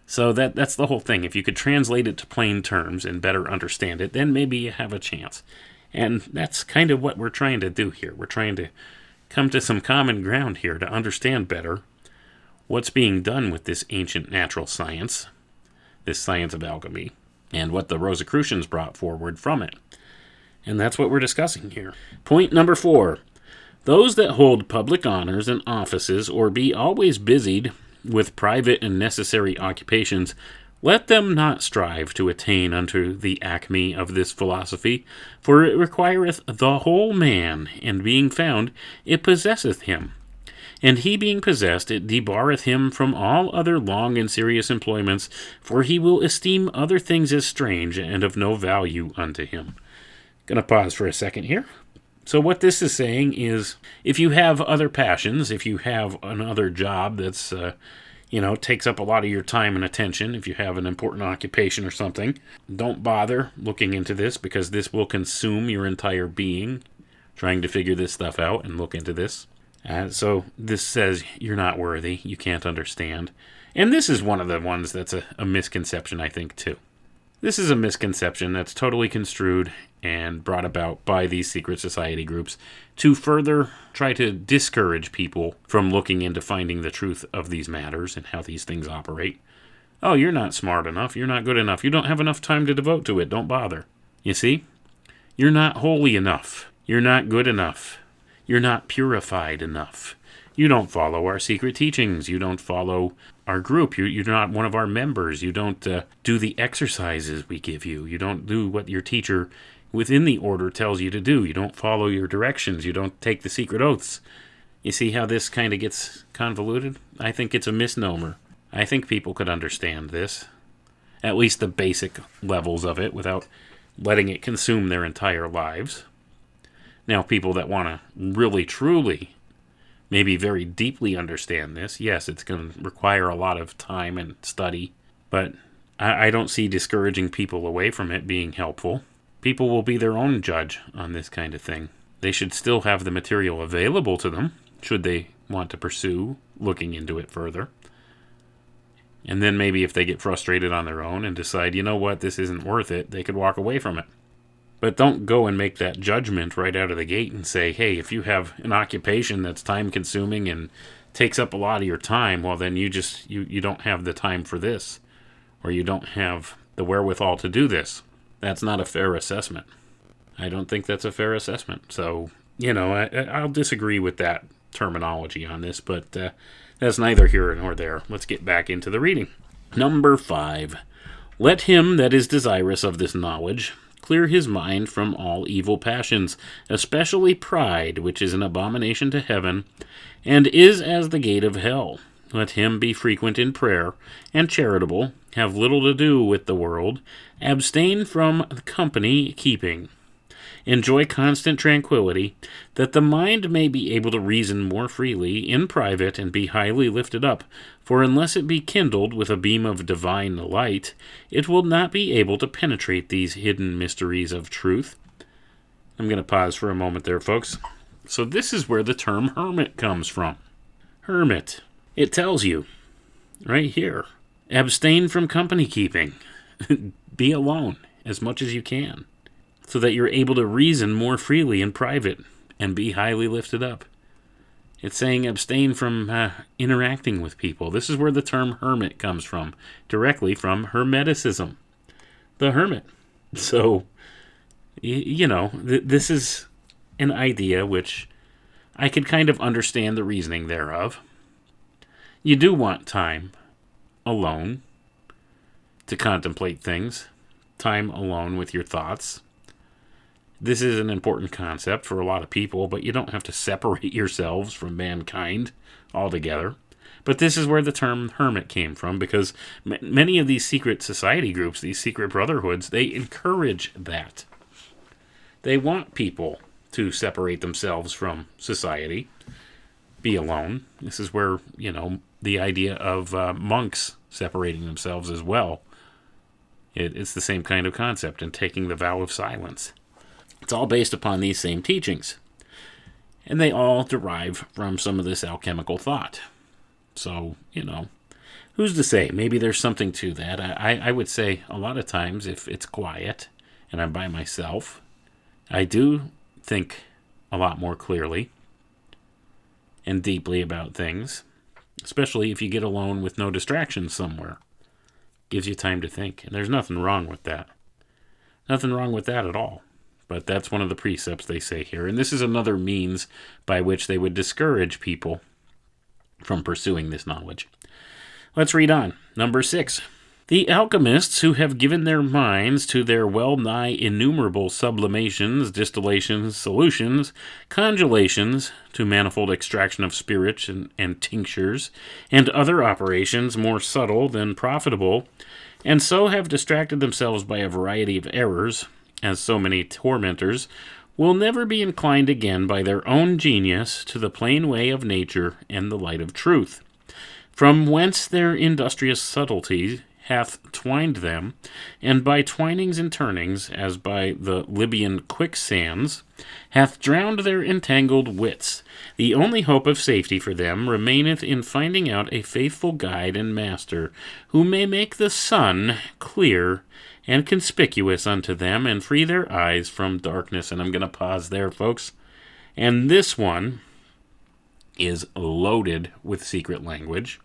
So that's the whole thing. If you could translate it to plain terms and better understand it, then maybe you have a chance. And that's kind of what we're trying to do here. We're trying to come to some common ground here to understand better what's being done with this ancient natural science, this science of alchemy, and what the Rosicrucians brought forward from it. And that's what we're discussing here. Point number 4. Those that hold public honors and offices or be always busied with private and necessary occupations, let them not strive to attain unto the acme of this philosophy, for it requireth the whole man, and being found, it possesseth him. And he being possessed, it debarreth him from all other long and serious employments, for he will esteem other things as strange and of no value unto him. Gonna pause for a second here. So what this is saying is, if you have other passions, if you have another job that's, takes up a lot of your time and attention, if you have an important occupation or something, don't bother looking into this, because this will consume your entire being, trying to figure this stuff out and look into this. So this says you're not worthy, you can't understand. And this is one of the ones that's a misconception, I think, too. This is a misconception that's totally construed and brought about by these secret society groups to further try to discourage people from looking into finding the truth of these matters and how these things operate. Oh, you're not smart enough. You're not good enough. You don't have enough time to devote to it. Don't bother. You see? You're not holy enough. You're not good enough. You're not purified enough. You don't follow our secret teachings. You don't follow our group. You're not one of our members. You don't do the exercises we give you. You don't do what your teacher within the order tells you to do. You don't follow your directions. You don't take the secret oaths. You see how this kind of gets convoluted? I think it's a misnomer. I think people could understand this, at least the basic levels of it, without letting it consume their entire lives. Now, people that want to really, truly, maybe very deeply understand this, yes, it's going to require a lot of time and study, but I don't see discouraging people away from it being helpful. People will be their own judge on this kind of thing. They should still have the material available to them, should they want to pursue looking into it further. And then maybe if they get frustrated on their own and decide, you know what, this isn't worth it, they could walk away from it. But don't go and make that judgment right out of the gate and say, hey, if you have an occupation that's time-consuming and takes up a lot of your time, well, then you don't have the time for this, or you don't have the wherewithal to do this. That's not a fair assessment. I don't think that's a fair assessment. So, I'll disagree with that terminology on this, but that's neither here nor there. Let's get back into the reading. Number 5. Let him that is desirous of this knowledge clear his mind from all evil passions, especially pride, which is an abomination to heaven, and is as the gate of hell. Let him be frequent in prayer, and charitable, have little to do with the world, abstain from company keeping. Enjoy constant tranquility, that the mind may be able to reason more freely in private and be highly lifted up, for unless it be kindled with a beam of divine light, it will not be able to penetrate these hidden mysteries of truth. I'm going to pause for a moment there, folks. So this is where the term hermit comes from. Hermit. It tells you, right here, abstain from company keeping. Be alone as much as you can, so that you're able to reason more freely in private and be highly lifted up. It's saying abstain from interacting with people. This is where the term hermit comes from, directly from Hermeticism, the hermit. So, this is an idea which I could kind of understand the reasoning thereof. You do want time alone to contemplate things, time alone with your thoughts. This is an important concept for a lot of people, but you don't have to separate yourselves from mankind altogether. But this is where the term hermit came from, because many of these secret society groups, these secret brotherhoods, they encourage that. They want people to separate themselves from society, be alone. This is where, the idea of monks separating themselves as well. It's the same kind of concept, and taking the vow of silence. It's all based upon these same teachings. And they all derive from some of this alchemical thought. So, who's to say? Maybe there's something to that. I would say a lot of times if it's quiet and I'm by myself, I do think a lot more clearly and deeply about things, especially if you get alone with no distractions somewhere. Gives you time to think, and there's nothing wrong with that. Nothing wrong with that at all. But that's one of the precepts they say here. And this is another means by which they would discourage people from pursuing this knowledge. Let's read on. Number 6. The alchemists who have given their minds to their well-nigh innumerable sublimations, distillations, solutions, congealations, to manifold extraction of spirits and tinctures, and other operations more subtle than profitable, and so have distracted themselves by a variety of errors, as so many tormentors, will never be inclined again by their own genius to the plain way of nature and the light of truth, from whence their industrious subtlety hath twined them, and by twinings and turnings, as by the Libyan quicksands, hath drowned their entangled wits. The only hope of safety for them remaineth in finding out a faithful guide and master, who may make the sun clear and conspicuous unto them, and free their eyes from darkness. And I'm going to pause there, folks. And this one is loaded with secret language,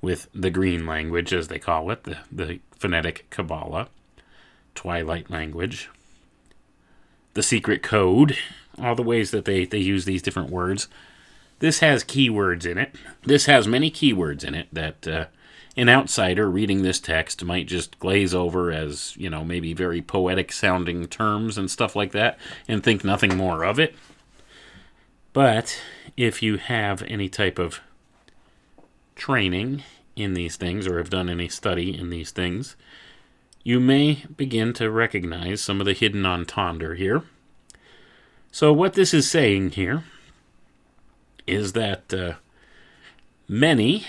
with the green language, as they call it, the phonetic Kabbalah, twilight language, the secret code, all the ways that they use these different words. This has keywords in it. This has many keywords in it that an outsider reading this text might just glaze over as, maybe very poetic sounding terms and stuff like that, and think nothing more of it. But if you have any type of training in these things, or have done any study in these things, you may begin to recognize some of the hidden entendre here. So what this is saying here is that many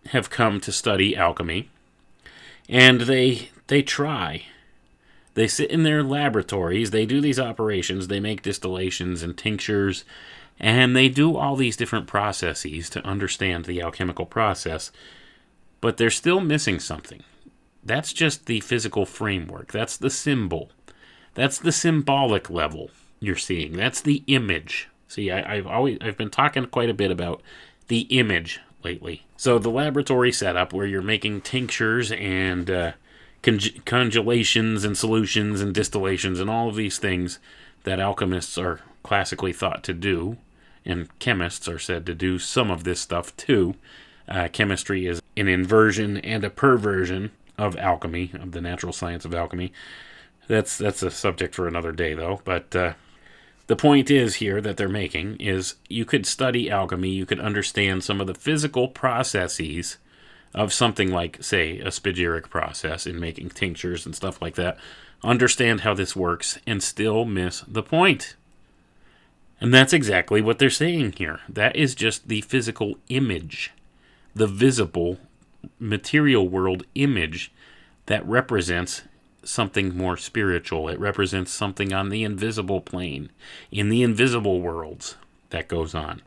have come to study alchemy, and they try. They sit in their laboratories, they do these operations, they make distillations and tinctures, and they do all these different processes to understand the alchemical process, but they're still missing something. That's just the physical framework. That's the symbol. That's the symbolic level you're seeing. That's the image. See, I've been talking quite a bit about the image lately. So the laboratory setup where you're making tinctures and congealations and solutions and distillations and all of these things that alchemists are classically thought to do, and chemists are said to do some of this stuff too. Chemistry is an inversion and a perversion of alchemy, of the natural science of alchemy. That's a subject for another day, though. But the point is here that they're making is you could study alchemy, you could understand some of the physical processes of something like, say, a spagyric process in making tinctures and stuff like that, understand how this works, and still miss the point. And that's exactly what they're saying here. That is just the physical image, the visible material world image that represents something more spiritual. It represents something on the invisible plane, in the invisible worlds that goes on,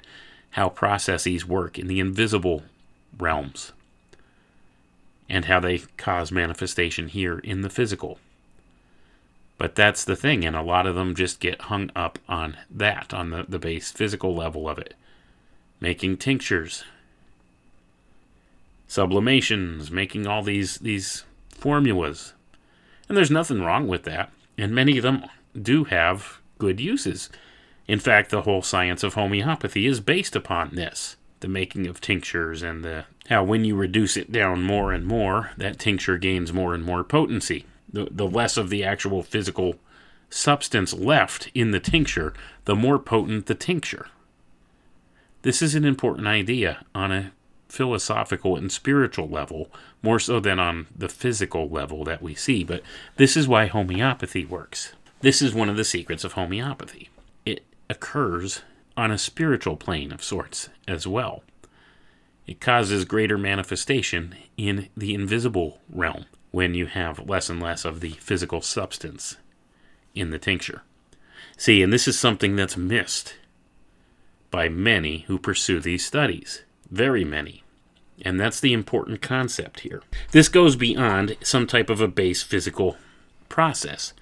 how processes work in the invisible realms, and how they cause manifestation here in the physical. But that's the thing, and a lot of them just get hung up on that, on the base physical level of it. Making tinctures, sublimations, making all these formulas. And there's nothing wrong with that, and many of them do have good uses. In fact, the whole science of homeopathy is based upon this, the making of tinctures, and how when you reduce it down more and more, that tincture gains more and more potency. The less of the actual physical substance left in the tincture, the more potent the tincture. This is an important idea on a philosophical and spiritual level, more so than on the physical level that we see. But this is why homeopathy works. This is one of the secrets of homeopathy. It occurs on a spiritual plane of sorts as well. It causes greater manifestation in the invisible realm when you have less and less of the physical substance in the tincture. See, and this is something that's missed by many who pursue these studies. Very many. And that's the important concept here. This goes beyond some type of a base physical process.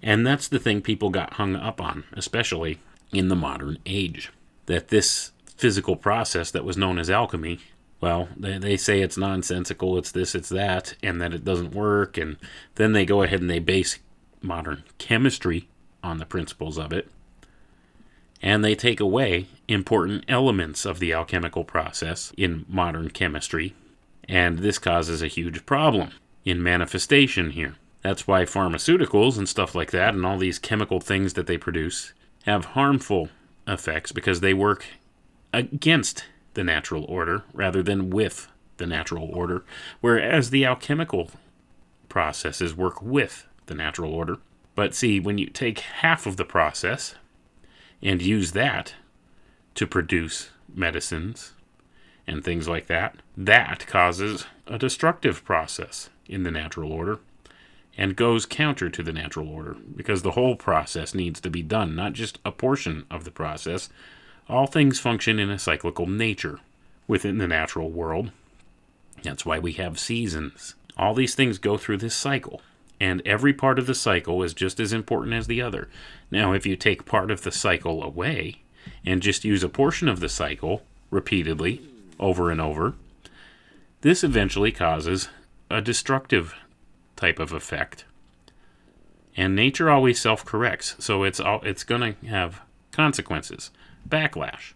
And that's the thing people got hung up on, especially in the modern age. That this physical process that was known as alchemy, well, they say it's nonsensical, it's this, it's that, and that it doesn't work, and then they go ahead and they base modern chemistry on the principles of it, and they take away important elements of the alchemical process in modern chemistry, and this causes a huge problem in manifestation here. That's why pharmaceuticals and stuff like that, and all these chemical things that they produce, have harmful effects because they work against the natural order rather than with the natural order, whereas the alchemical processes work with the natural order. But see, when you take half of the process and use that to produce medicines and things like that, that causes a destructive process in the natural order and goes counter to the natural order, because the whole process needs to be done, not just a portion of the process. All things function in a cyclical nature within the natural world. That's why we have seasons. All these things go through this cycle, and every part of the cycle is just as important as the other. Now, if you take part of the cycle away and just use a portion of the cycle repeatedly, over and over, this eventually causes a destructive type of effect. And nature always self-corrects, so it's going to have consequences, backlash.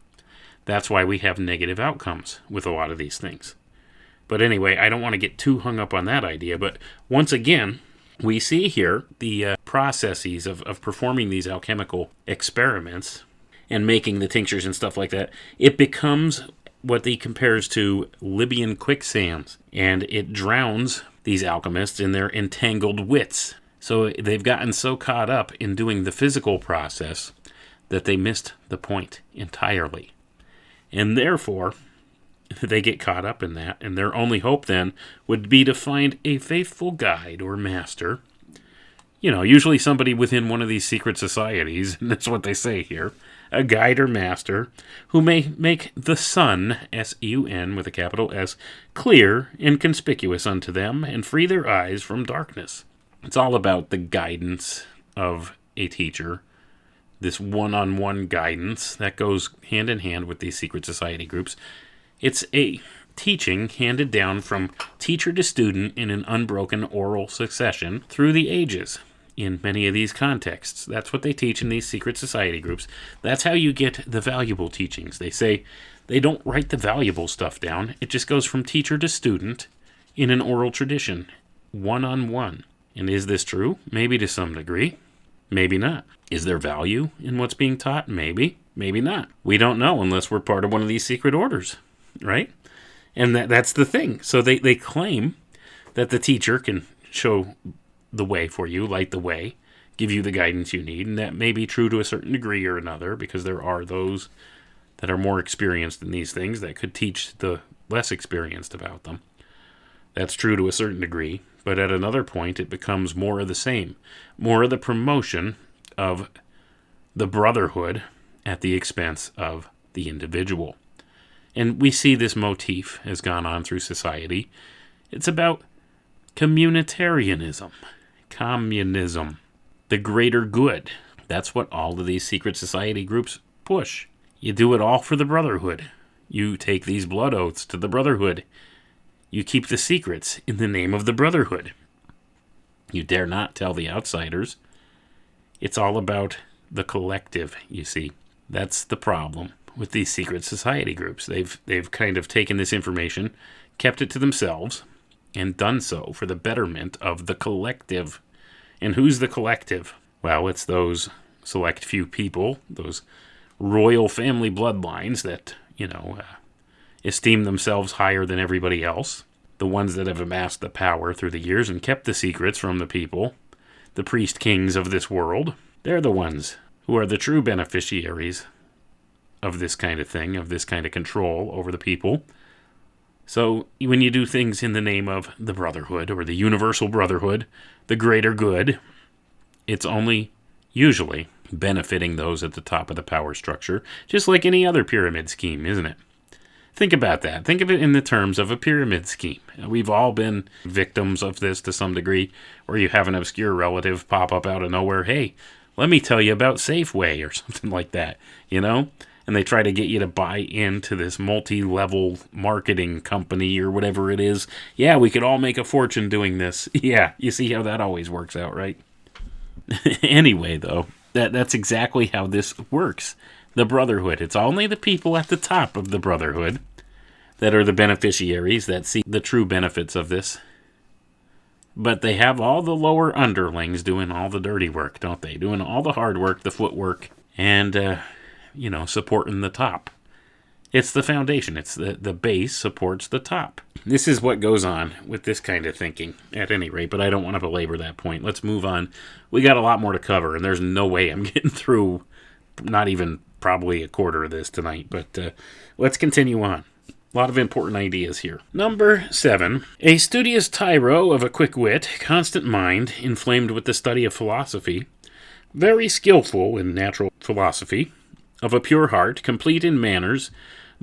That's why we have negative outcomes with a lot of these things. But anyway, I don't want to get too hung up on that idea, but once again, we see here the processes of performing these alchemical experiments and making the tinctures and stuff like that. It becomes what he compares to Libyan quicksands, and it drowns these alchemists in their entangled wits. So they've gotten so caught up in doing the physical process that they missed the point entirely. And therefore, they get caught up in that, and their only hope then would be to find a faithful guide or master. Usually somebody within one of these secret societies, and that's what they say here, a guide or master, who may make the sun, S-U-N with a capital S, clear and conspicuous unto them, and free their eyes from darkness. It's all about the guidance of a teacher, this one-on-one guidance that goes hand in hand with these secret society groups. It's a teaching handed down from teacher to student in an unbroken oral succession through the ages. In many of these contexts, that's what they teach in these secret society groups. That's how you get the valuable teachings. They say they don't write the valuable stuff down. It just goes from teacher to student in an oral tradition, one-on-one. And is this true? Maybe to some degree. Maybe not. Is there value in what's being taught? Maybe. Maybe not. We don't know unless we're part of one of these secret orders, right? And that's the thing. So they claim that the teacher can show the way for you, light the way, give you the guidance you need, and that may be true to a certain degree or another, because there are those that are more experienced in these things that could teach the less experienced about them. That's true to a certain degree, but at another point it becomes more of the same, more of the promotion of the brotherhood at the expense of the individual. And we see this motif has gone on through society. It's about communitarianism, communism, the greater good. That's what all of these secret society groups push. You do it all for the brotherhood. You take these blood oaths to the brotherhood. You keep the secrets in the name of the brotherhood. You dare not tell the outsiders. It's all about the collective, you see. That's the problem with these secret society groups. They've kind of taken this information, kept it to themselves, and done so for the betterment of the collective. And who's the collective? Well, it's those select few people, those royal family bloodlines that, esteem themselves higher than everybody else. The ones that have amassed the power through the years and kept the secrets from the people. The priest kings of this world. They're the ones who are the true beneficiaries of this kind of thing, of this kind of control over the people. So when you do things in the name of the brotherhood or the universal brotherhood, the greater good, it's only usually benefiting those at the top of the power structure, just like any other pyramid scheme, isn't it? Think about that. Think of it in the terms of a pyramid scheme. We've all been victims of this to some degree, where you have an obscure relative pop up out of nowhere. Hey, let me tell you about Safeway or something like that, And they try to get you to buy into this multi-level marketing company or whatever it is. Yeah, we could all make a fortune doing this. Yeah, you see how that always works out, right? Anyway, though, that's exactly how this works. The brotherhood. It's only the people at the top of the brotherhood that are the beneficiaries, that see the true benefits of this. But they have all the lower underlings doing all the dirty work, don't they? Doing all the hard work, the footwork, and, supporting the top. It's the foundation. It's the base supports the top. This is what goes on with this kind of thinking, at any rate, but I don't want to belabor that point. Let's move on. We got a lot more to cover, and there's no way I'm getting through not even probably a quarter of this tonight, but let's continue on. A lot of important ideas here. Number 7. A studious tyro of a quick wit, constant mind, inflamed with the study of philosophy, very skillful in natural philosophy, of a pure heart, complete in manners,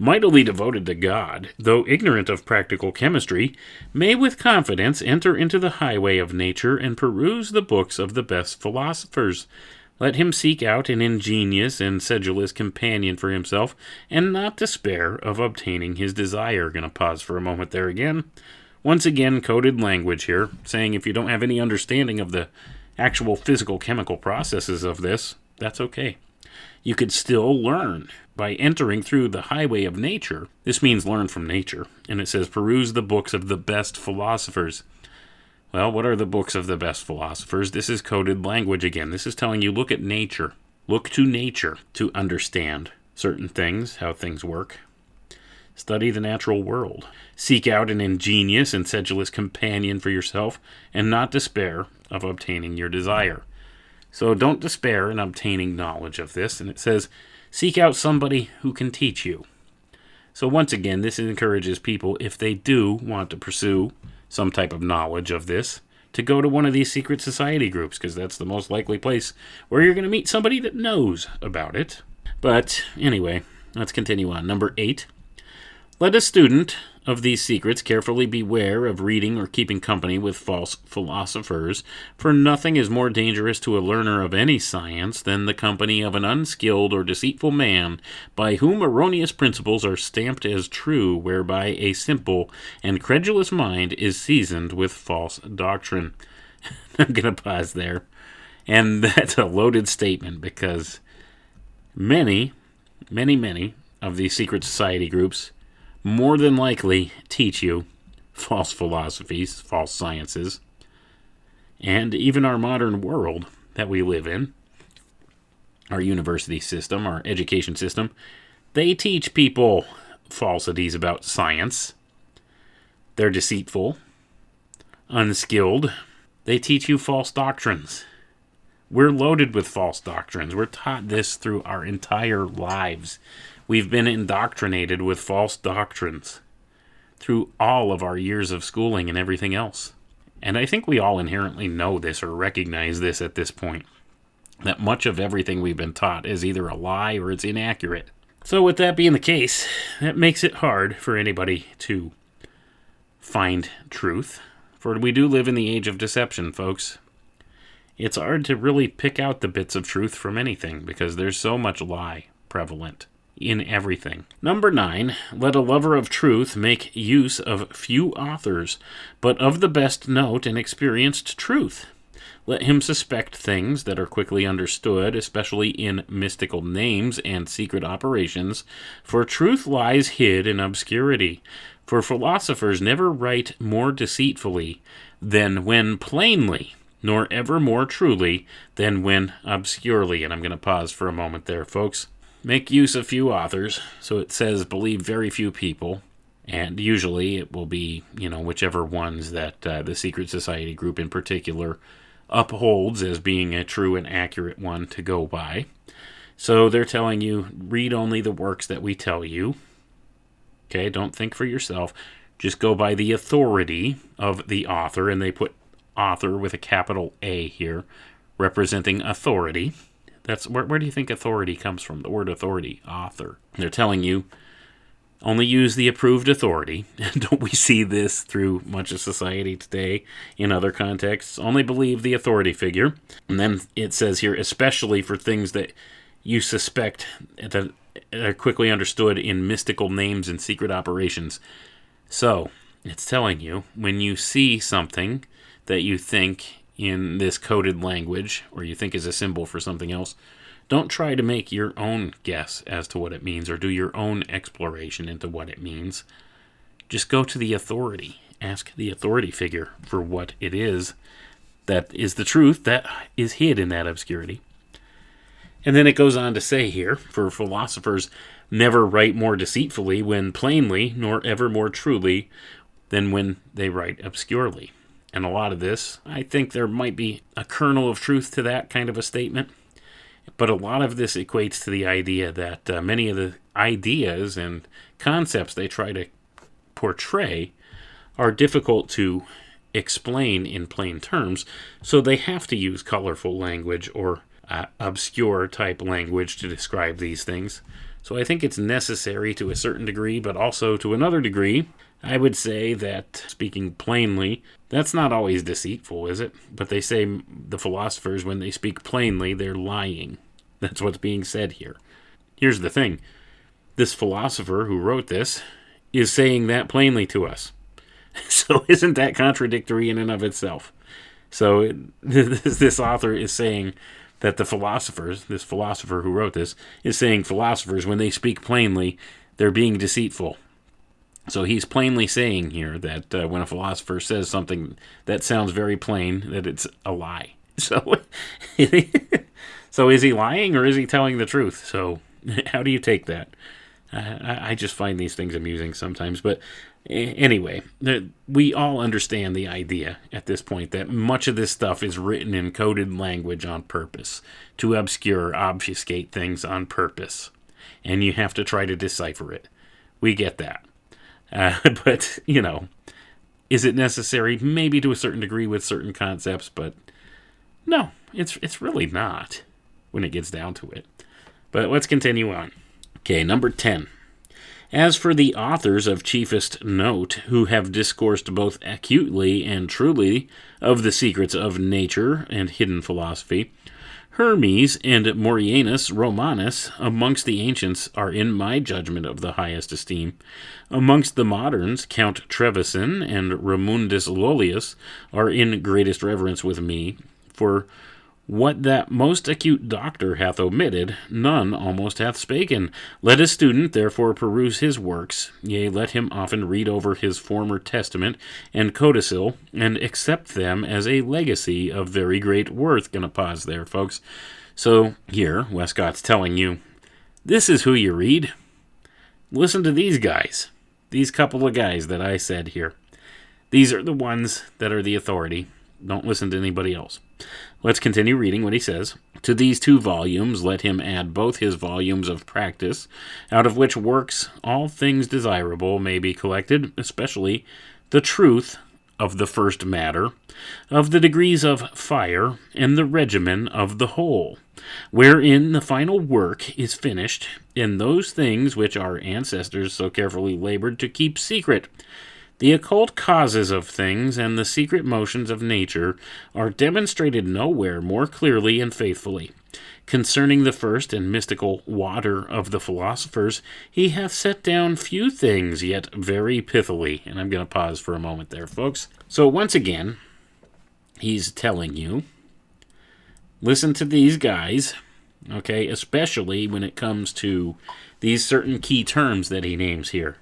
mightily devoted to God, though ignorant of practical chemistry, may with confidence enter into the highway of nature and peruse the books of the best philosophers. Let him seek out an ingenious and sedulous companion for himself, and not despair of obtaining his desire. Going to pause for a moment there again. Once again, coded language here, saying if you don't have any understanding of the actual physical chemical processes of this, that's okay. You could still learn by entering through the highway of nature. This means learn from nature. And it says, peruse the books of the best philosophers. Well, what are the books of the best philosophers? This is coded language again. This is telling you, look at nature. Look to nature to understand certain things, how things work. Study the natural world. Seek out an ingenious and sedulous companion for yourself, and not despair of obtaining your desire. So don't despair in obtaining knowledge of this. And it says, seek out somebody who can teach you. So once again, this encourages people, if they do want to pursue some type of knowledge of this, to go to one of these secret society groups, because that's the most likely place where you're going to meet somebody that knows about it. But anyway, let's continue on. Number 8. Let a student of these secrets carefully beware of reading or keeping company with false philosophers, for nothing is more dangerous to a learner of any science than the company of an unskilled or deceitful man, by whom erroneous principles are stamped as true, whereby a simple and credulous mind is seasoned with false doctrine. I'm going to pause there. And that's a loaded statement, because many of these secret society groups more than likely teach you false philosophies, false sciences, and even our modern world that we live in, our university system, our education system, they teach people falsities about science. They're deceitful, unskilled. They teach you false doctrines. We're loaded with false doctrines. We're taught this through our entire lives. We've been indoctrinated with false doctrines through all of our years of schooling and everything else. And I think we all inherently know this or recognize this at this point, that much of everything we've been taught is either a lie or it's inaccurate. So with that being the case, that makes it hard for anybody to find truth, for we do live in the age of deception, folks. It's hard to really pick out the bits of truth from anything because there's so much lie prevalent in everything. Number 9, let a lover of truth make use of few authors, but of the best note and experienced truth. Let him suspect things that are quickly understood, especially in mystical names and secret operations, for truth lies hid in obscurity. For philosophers never write more deceitfully than when plainly, nor ever more truly than when obscurely. And I'm going to pause for a moment there, folks. Make use of few authors. So it says believe very few people. And usually it will be, whichever ones that the secret society group in particular upholds as being a true and accurate one to go by. So they're telling you, read only the works that we tell you. Okay, don't think for yourself. Just go by the authority of the author, and they put author with a capital A here, representing authority. That's where do you think authority comes from? The word authority, author. They're telling you, only use the approved authority. Don't we see this through much of society today in other contexts? Only believe the authority figure. And then it says here, especially for things that you suspect that are quickly understood in mystical names and secret operations. So, it's telling you, when you see something that you think in this coded language, or you think is a symbol for something else, don't try to make your own guess as to what it means or do your own exploration into what it means. Just go to the authority. Ask the authority figure for what it is that is the truth that is hid in that obscurity. And then it goes on to say here, for philosophers never write more deceitfully when plainly, nor ever more truly than when they write obscurely. And a lot of this, I think there might be a kernel of truth to that kind of a statement. But a lot of this equates to the idea that many of the ideas and concepts they try to portray are difficult to explain in plain terms, so they have to use colorful language or obscure type language to describe these things So I think it's necessary to a certain degree, but also to another degree, I would say that, speaking plainly, that's not always deceitful, is it? But they say the philosophers, when they speak plainly, they're lying. That's what's being said here. Here's the thing. This philosopher who wrote this is saying that plainly to us. So isn't that contradictory in and of itself? So this author is saying that the philosophers, this philosopher who wrote this, is saying philosophers, when they speak plainly, they're being deceitful. So he's plainly saying here that when a philosopher says something that sounds very plain, that it's a lie. So, so is he lying or is he telling the truth? So how do you take that? I just find these things amusing sometimes. But anyway, we all understand the idea at this point that much of this stuff is written in coded language on purpose, to obfuscate things on purpose. And you have to try to decipher it. We get that. But, is it necessary? Maybe to a certain degree with certain concepts, but no, it's really not when it gets down to it. But let's continue on. Okay, number 10. As for the authors of chiefest note, who have discoursed both acutely and truly of the secrets of nature and hidden philosophy, Hermes and Morianus Romanus amongst the ancients are in my judgment of the highest esteem. Amongst the moderns, Count Trevisan and Ramundus Lollius are in greatest reverence with me, for what that most acute doctor hath omitted, none almost hath spaken. Let a student therefore peruse his works, yea, let him often read over his former testament and codicil, and accept them as a legacy of very great worth. Gonna pause there, folks. So here, Westcott's telling you, this is who you read. Listen to these guys. These couple of guys that I said here. These are the ones that are the authority. Don't listen to anybody else. Let's continue reading what he says. To these 2 volumes let him add both his volumes of practice, out of which works all things desirable may be collected, especially the truth of the first matter, of the degrees of fire, and the regimen of the whole, wherein the final work is finished, in those things which our ancestors so carefully labored to keep secret. The occult causes of things and the secret motions of nature are demonstrated nowhere more clearly and faithfully. Concerning the first and mystical water of the philosophers, he hath set down few things, yet very pithily. And I'm going to pause for a moment there, folks. So once again, he's telling you, listen to these guys, okay, especially when it comes to these certain key terms that he names here.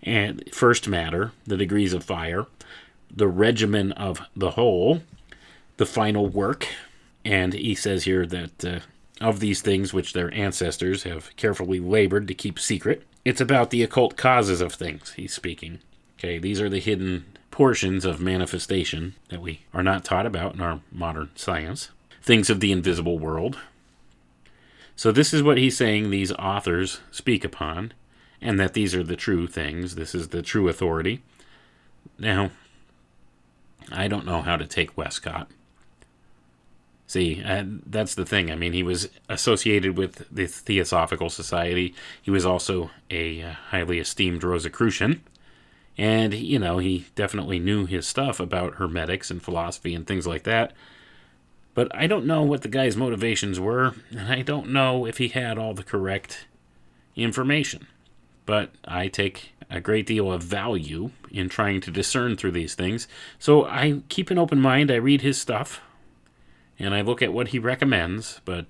And first matter, the degrees of fire, the regimen of the whole, the final work, and he says here that of these things which their ancestors have carefully labored to keep secret, it's about the occult causes of things he's speaking. Okay, these are the hidden portions of manifestation that we are not taught about in our modern science, things of the invisible world. So this is what he's saying these authors speak upon, and that these are the true things. This is the true authority. Now, I don't know how to take Westcott. See, that's the thing. I mean, he was associated with the Theosophical Society. He was also a highly esteemed Rosicrucian. And, he definitely knew his stuff about hermetics and philosophy and things like that. But I don't know what the guy's motivations were, and I don't know if he had all the correct information. But I take a great deal of value in trying to discern through these things. So I keep an open mind. I read his stuff, and I look at what he recommends, but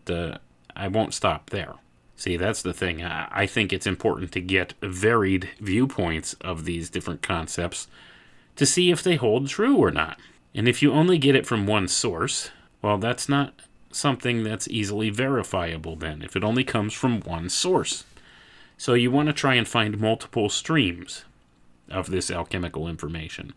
I won't stop there. See, that's the thing. I think it's important to get varied viewpoints of these different concepts to see if they hold true or not. And if you only get it from one source, well, that's not something that's easily verifiable then, if it only comes from one source. So you want to try and find multiple streams of this alchemical information.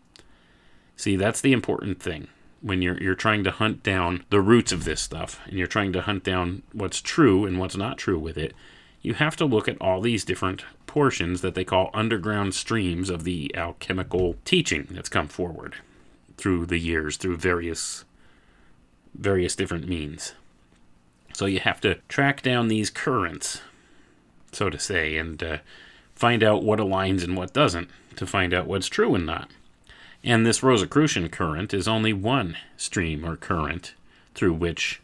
See, that's the important thing. When you're trying to hunt down the roots of this stuff, and you're trying to hunt down what's true and what's not true with it, you have to look at all these different portions that they call underground streams of the alchemical teaching that's come forward through the years, through various different means. So you have to track down these currents. so to say, and find out what aligns and what doesn't, to find out what's true and not. And this Rosicrucian current is only one stream or current through which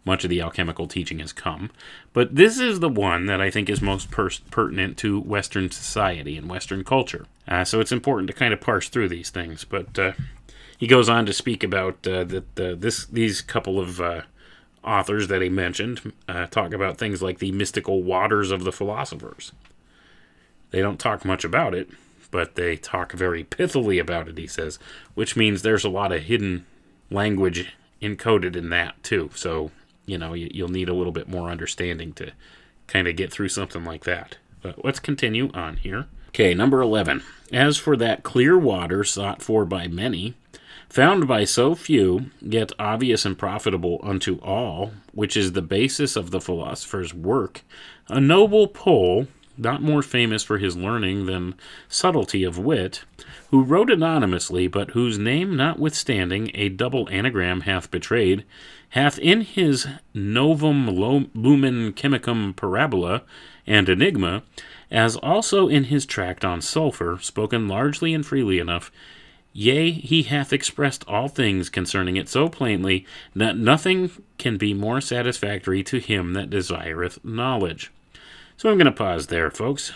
much of the alchemical teaching has come. But this is the one that I think is most pertinent to Western society and Western culture. So it's important to kind of parse through these things. But he goes on to speak about these couple of authors that he mentioned talk about things like the mystical waters of the philosophers. They don't talk much about it, but they talk very pithily about it, he says, which means there's a lot of hidden language encoded in that, too. So, you'll need a little bit more understanding to kind of get through something like that. But let's continue on here. Okay, number 11. As for that clear water sought for by many, found by so few, yet obvious and profitable unto all, which is the basis of the philosopher's work, a noble Pole, not more famous for his learning than subtlety of wit, who wrote anonymously, but whose name notwithstanding a double anagram hath betrayed, hath in his Novum Lumen Chemicum Parabola and Enigma, as also in his tract on sulphur, spoken largely and freely enough, yea, he hath expressed all things concerning it so plainly, that nothing can be more satisfactory to him that desireth knowledge. So I'm going to pause there, folks.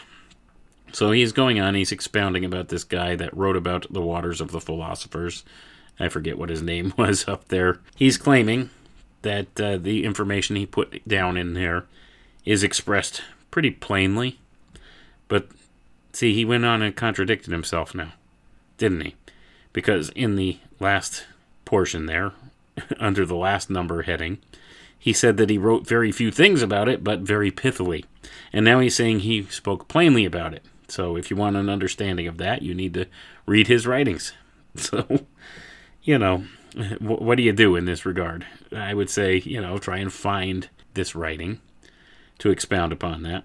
So he's going on, he's expounding about this guy that wrote about the waters of the philosophers. I forget what his name was up there. He's claiming that the information he put down in there is expressed pretty plainly. But, see, he went on and contradicted himself now, didn't he? Because in the last portion there, under the last number heading, he said that he wrote very few things about it, but very pithily. And now he's saying he spoke plainly about it. So if you want an understanding of that, you need to read his writings. So, what do you do in this regard? I would say, try and find this writing to expound upon that.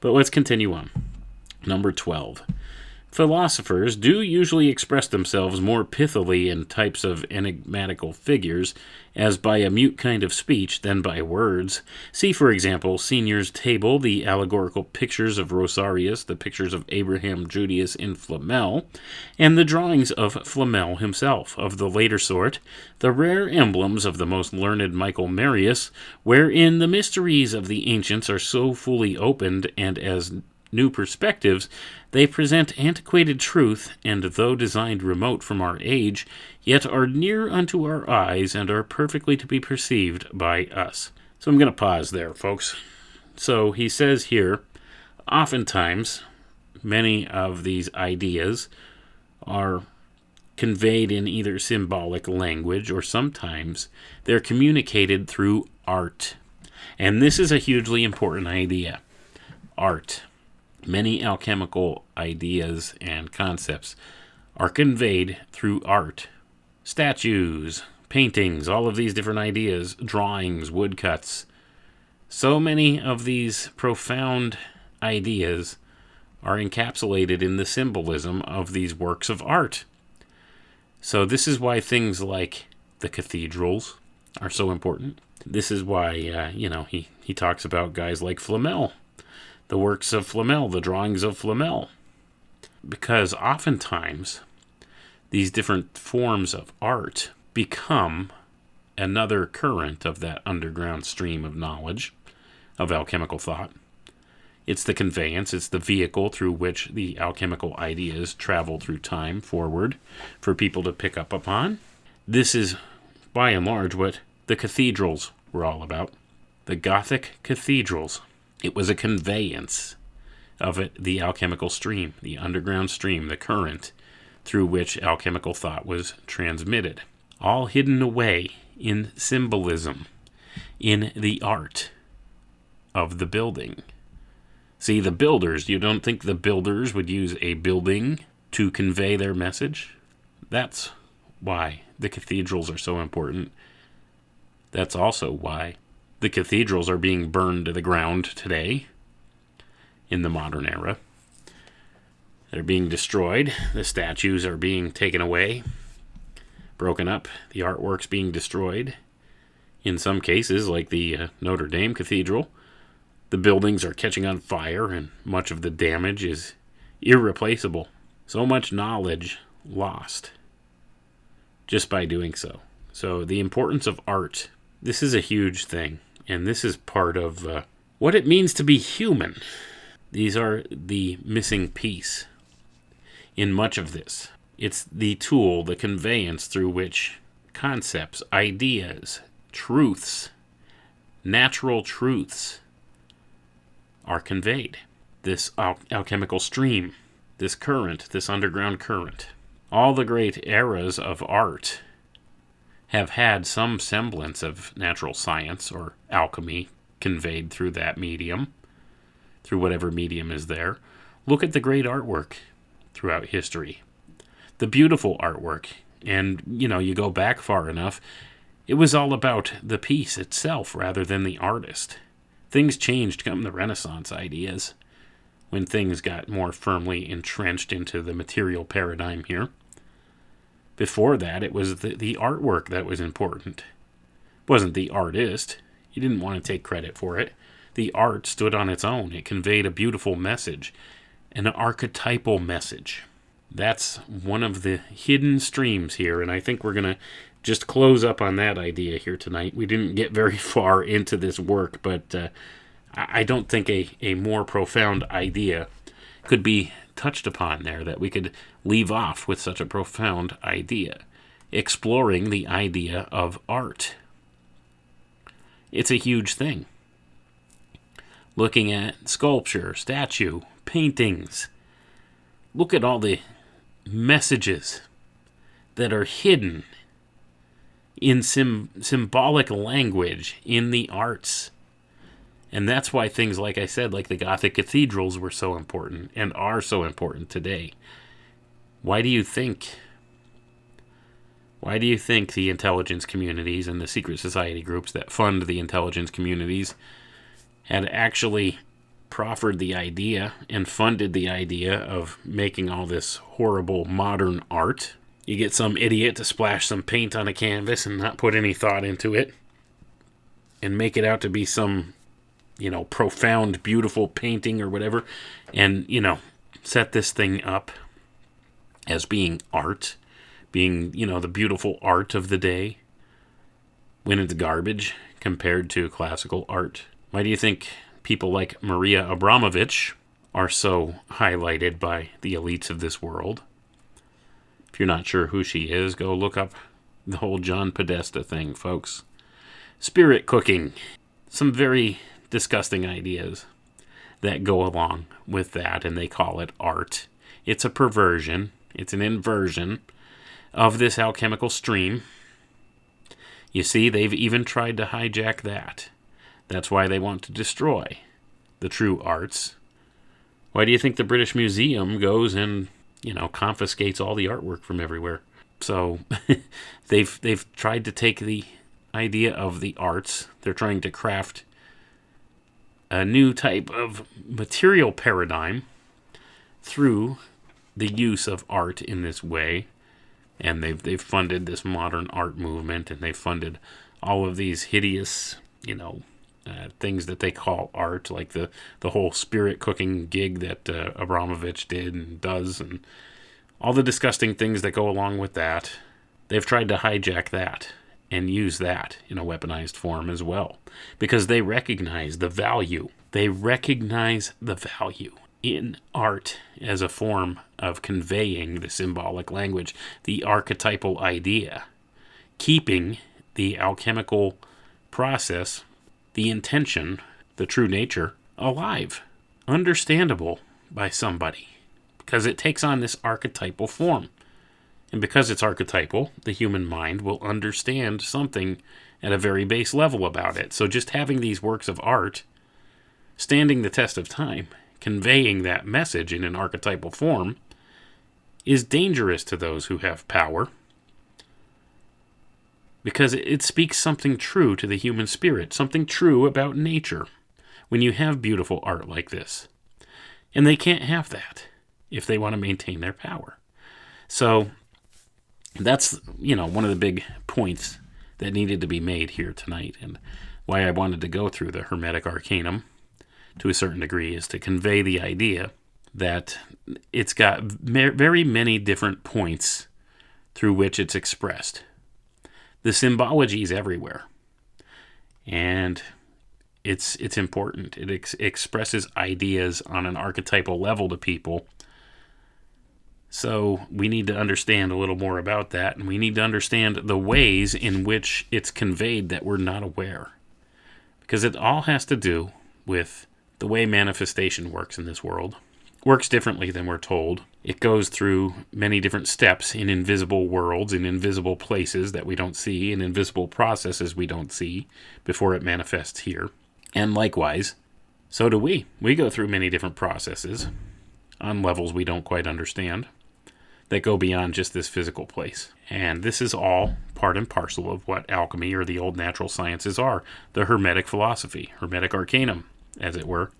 But let's continue on. Number 12. Philosophers do usually express themselves more pithily in types of enigmatical figures, as by a mute kind of speech, than by words. See, for example, Senior's table, the allegorical pictures of Rosarius, the pictures of Abraham Judius in Flamel, and the drawings of Flamel himself. Of the later sort, the rare emblems of the most learned Michael Marius, wherein the mysteries of the ancients are so fully opened, and as new perspectives, they present antiquated truth, and though designed remote from our age, yet are near unto our eyes, and are perfectly to be perceived by us. So I'm going to pause there, folks. So he says here, oftentimes, many of these ideas are conveyed in either symbolic language, or sometimes they're communicated through art. And this is a hugely important idea. Art. Many alchemical ideas and concepts are conveyed through art. Statues, paintings, all of these different ideas, drawings, woodcuts. So many of these profound ideas are encapsulated in the symbolism of these works of art. So this is why things like the cathedrals are so important. This is why, he talks about guys like Flamel. The works of Flamel, the drawings of Flamel. Because oftentimes, these different forms of art become another current of that underground stream of knowledge, of alchemical thought. It's the conveyance, it's the vehicle through which the alchemical ideas travel through time forward for people to pick up upon. This is, by and large, what the cathedrals were all about. The Gothic cathedrals. It was a conveyance of the alchemical stream, the underground stream, the current through which alchemical thought was transmitted. All hidden away in symbolism, in the art of the building. See, the builders, you don't think the builders would use a building to convey their message? That's why the cathedrals are so important. That's also why the cathedrals are being burned to the ground today in the modern era. They're being destroyed. The statues are being taken away, broken up. The artwork's being destroyed. In some cases, like the Notre Dame Cathedral, The buildings are catching on fire, and much of the damage is irreplaceable. So much knowledge lost just by doing so. So the importance of art, this is a huge thing, and this is part of what it means to be human. These are the missing piece in much of this. It's the tool, the conveyance through which concepts, ideas, truths, natural truths are conveyed. This alchemical stream, this current, this underground current. All the great eras of art have had some semblance of natural science or alchemy conveyed through that medium, through whatever medium is there. Look at the great artwork throughout history. The beautiful artwork. And, you go back far enough, it was all about the piece itself rather than the artist. Things changed come the Renaissance ideas, when things got more firmly entrenched into the material paradigm here. Before that, it was the artwork that was important. It wasn't the artist. You didn't want to take credit for it. The art stood on its own. It conveyed a beautiful message, an archetypal message. That's one of the hidden streams here, and I think we're going to just close up on that idea here tonight. We didn't get very far into this work, but I don't think a more profound idea could be touched upon there that we could leave off with such a profound idea. Exploring the idea of art. It's a huge thing. Looking at sculpture, statue, paintings. Look at all the messages that are hidden in symbolic language in the arts. And that's why things, like I said, like the Gothic cathedrals were so important and are so important today. Why do you think the intelligence communities and the secret society groups that fund the intelligence communities had actually proffered the idea and funded the idea of making all this horrible modern art? You get some idiot to splash some paint on a canvas and not put any thought into it and make it out to be some, profound, beautiful painting or whatever, and, set this thing up as being art, being, the beautiful art of the day, when it's garbage compared to classical art. Why do you think people like Maria Abramovich are so highlighted by the elites of this world? If you're not sure who she is, go look up the whole John Podesta thing, folks. Spirit cooking. Some very disgusting ideas that go along with that, and they call it art. It's a perversion. It's an inversion of this alchemical stream. You see, they've even tried to hijack that. That's why they want to destroy the true arts. Why do you think the British Museum goes and, confiscates all the artwork from everywhere? So they've tried to take the idea of the arts. They're trying to craft a new type of material paradigm through the use of art in this way. And they've funded this modern art movement, and they've funded all of these hideous, things that they call art, like the whole spirit cooking gig that Abramovich did and does, and all the disgusting things that go along with that. They've tried to hijack that and use that in a weaponized form as well, because they recognize the value. They recognize the value in art as a form of conveying the symbolic language, the archetypal idea, keeping the alchemical process, the intention, the true nature, alive, understandable by somebody, because it takes on this archetypal form. And because it's archetypal, the human mind will understand something at a very base level about it. So just having these works of art standing the test of time, conveying that message in an archetypal form, is dangerous to those who have power, because it speaks something true to the human spirit, something true about nature, when you have beautiful art like this. And they can't have that if they want to maintain their power. So that's, one of the big points that needed to be made here tonight, and why I wanted to go through the Hermetic Arcanum to a certain degree, is to convey the idea that it's got very many different points through which it's expressed. The symbology is everywhere, and it's important. It expresses ideas on an archetypal level to people. So we need to understand a little more about that, and we need to understand the ways in which it's conveyed that we're not aware. Because it all has to do with the way manifestation works in this world. Works differently than we're told. It goes through many different steps in invisible worlds, in invisible places that we don't see, in invisible processes we don't see before it manifests here. And likewise, so do we. We go through many different processes on levels we don't quite understand that go beyond just this physical place. And this is all part and parcel of what alchemy or the old natural sciences are. The Hermetic philosophy, Hermetic Arcanum, as it were.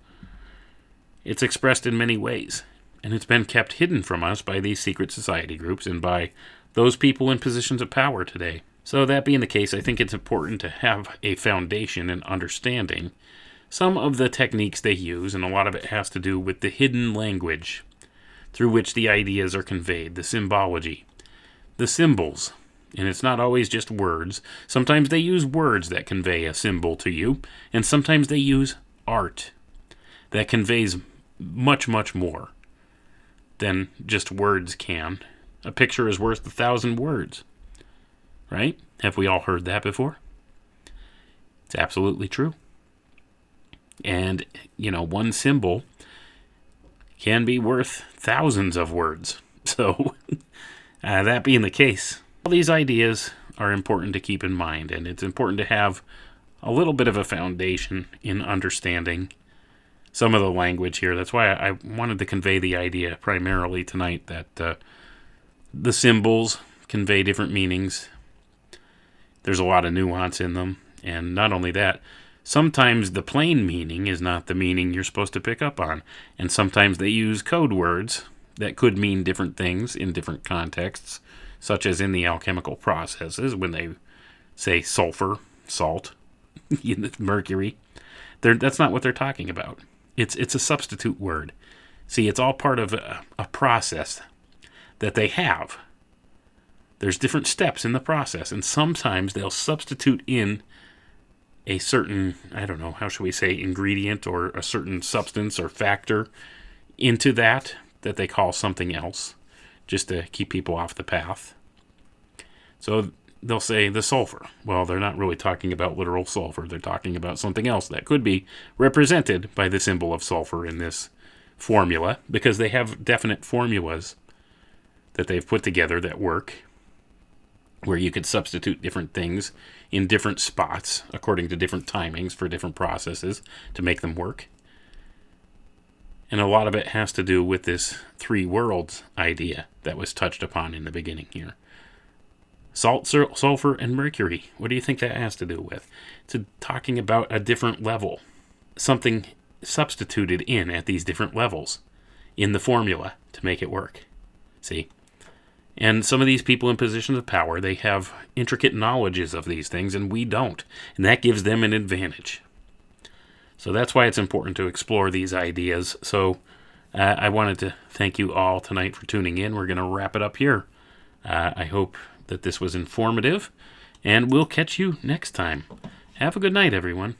It's expressed in many ways, and it's been kept hidden from us by these secret society groups and by those people in positions of power today. So that being the case, I think it's important to have a foundation in understanding some of the techniques they use, and a lot of it has to do with the hidden language through which the ideas are conveyed, the symbology, the symbols. And it's not always just words. Sometimes they use words that convey a symbol to you, and sometimes they use art that conveys much, much more than just words can. A picture is worth 1,000 words, right? Have we all heard that before? It's absolutely true. And, one symbol can be worth thousands of words. So, that being the case, all these ideas are important to keep in mind, and it's important to have a little bit of a foundation in understanding some of the language here. That's why I wanted to convey the idea primarily tonight that the symbols convey different meanings. There's a lot of nuance in them, and not only that, sometimes the plain meaning is not the meaning you're supposed to pick up on, and sometimes they use code words that could mean different things in different contexts, such as in the alchemical processes when they say sulfur, salt, mercury. That's not what they're talking about. It's a substitute word. See, it's all part of a process that they have. There's different steps in the process, and sometimes they'll substitute in a certain, how should we say, ingredient or a certain substance or factor into that they call something else, just to keep people off the path. So they'll say the sulfur. Well, they're not really talking about literal sulfur. They're talking about something else that could be represented by the symbol of sulfur in this formula, because they have definite formulas that they've put together that work, where you could substitute different things in different spots according to different timings for different processes to make them work. And a lot of it has to do with this three worlds idea that was touched upon in the beginning here. Salt, sulfur, and mercury. What do you think that has to do with? It's talking about a different level. Something substituted in at these different levels in the formula to make it work. See? And some of these people in positions of power, they have intricate knowledges of these things, and we don't. And that gives them an advantage. So that's why it's important to explore these ideas. So I wanted to thank you all tonight for tuning in. We're going to wrap it up here. I hope that this was informative, and we'll catch you next time. Have a good night, everyone.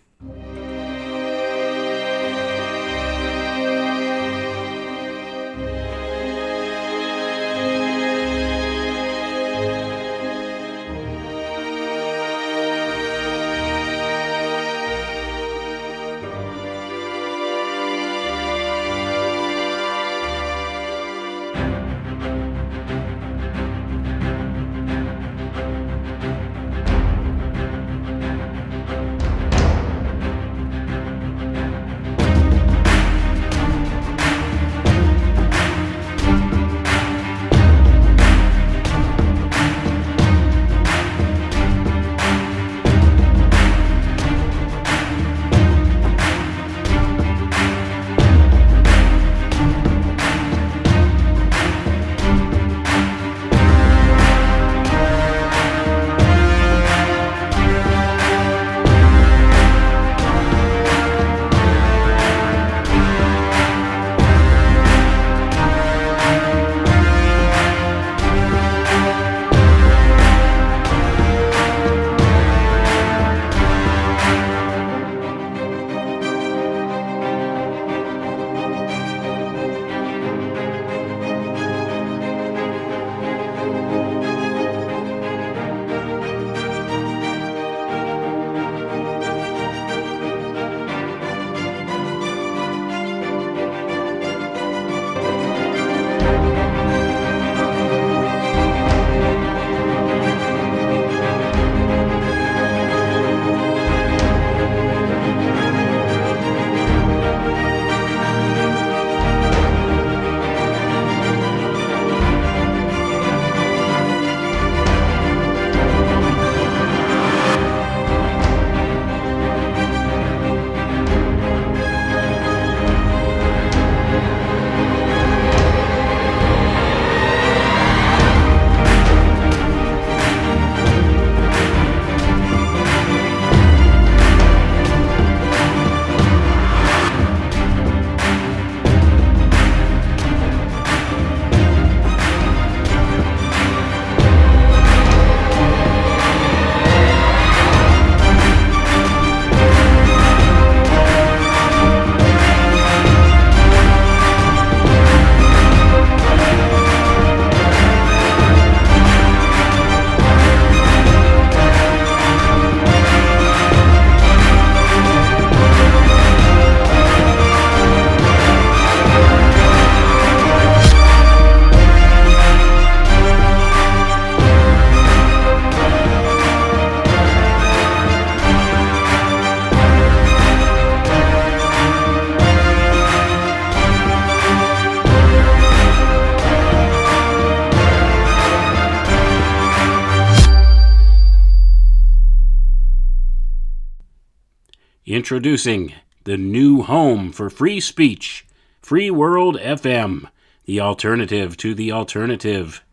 Introducing the new home for free speech, Free World FM, the alternative to the alternative.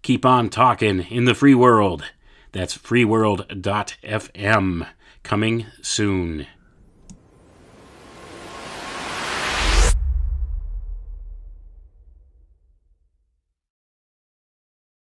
Keep on talking in the free world. That's freeworld.fm. Coming soon.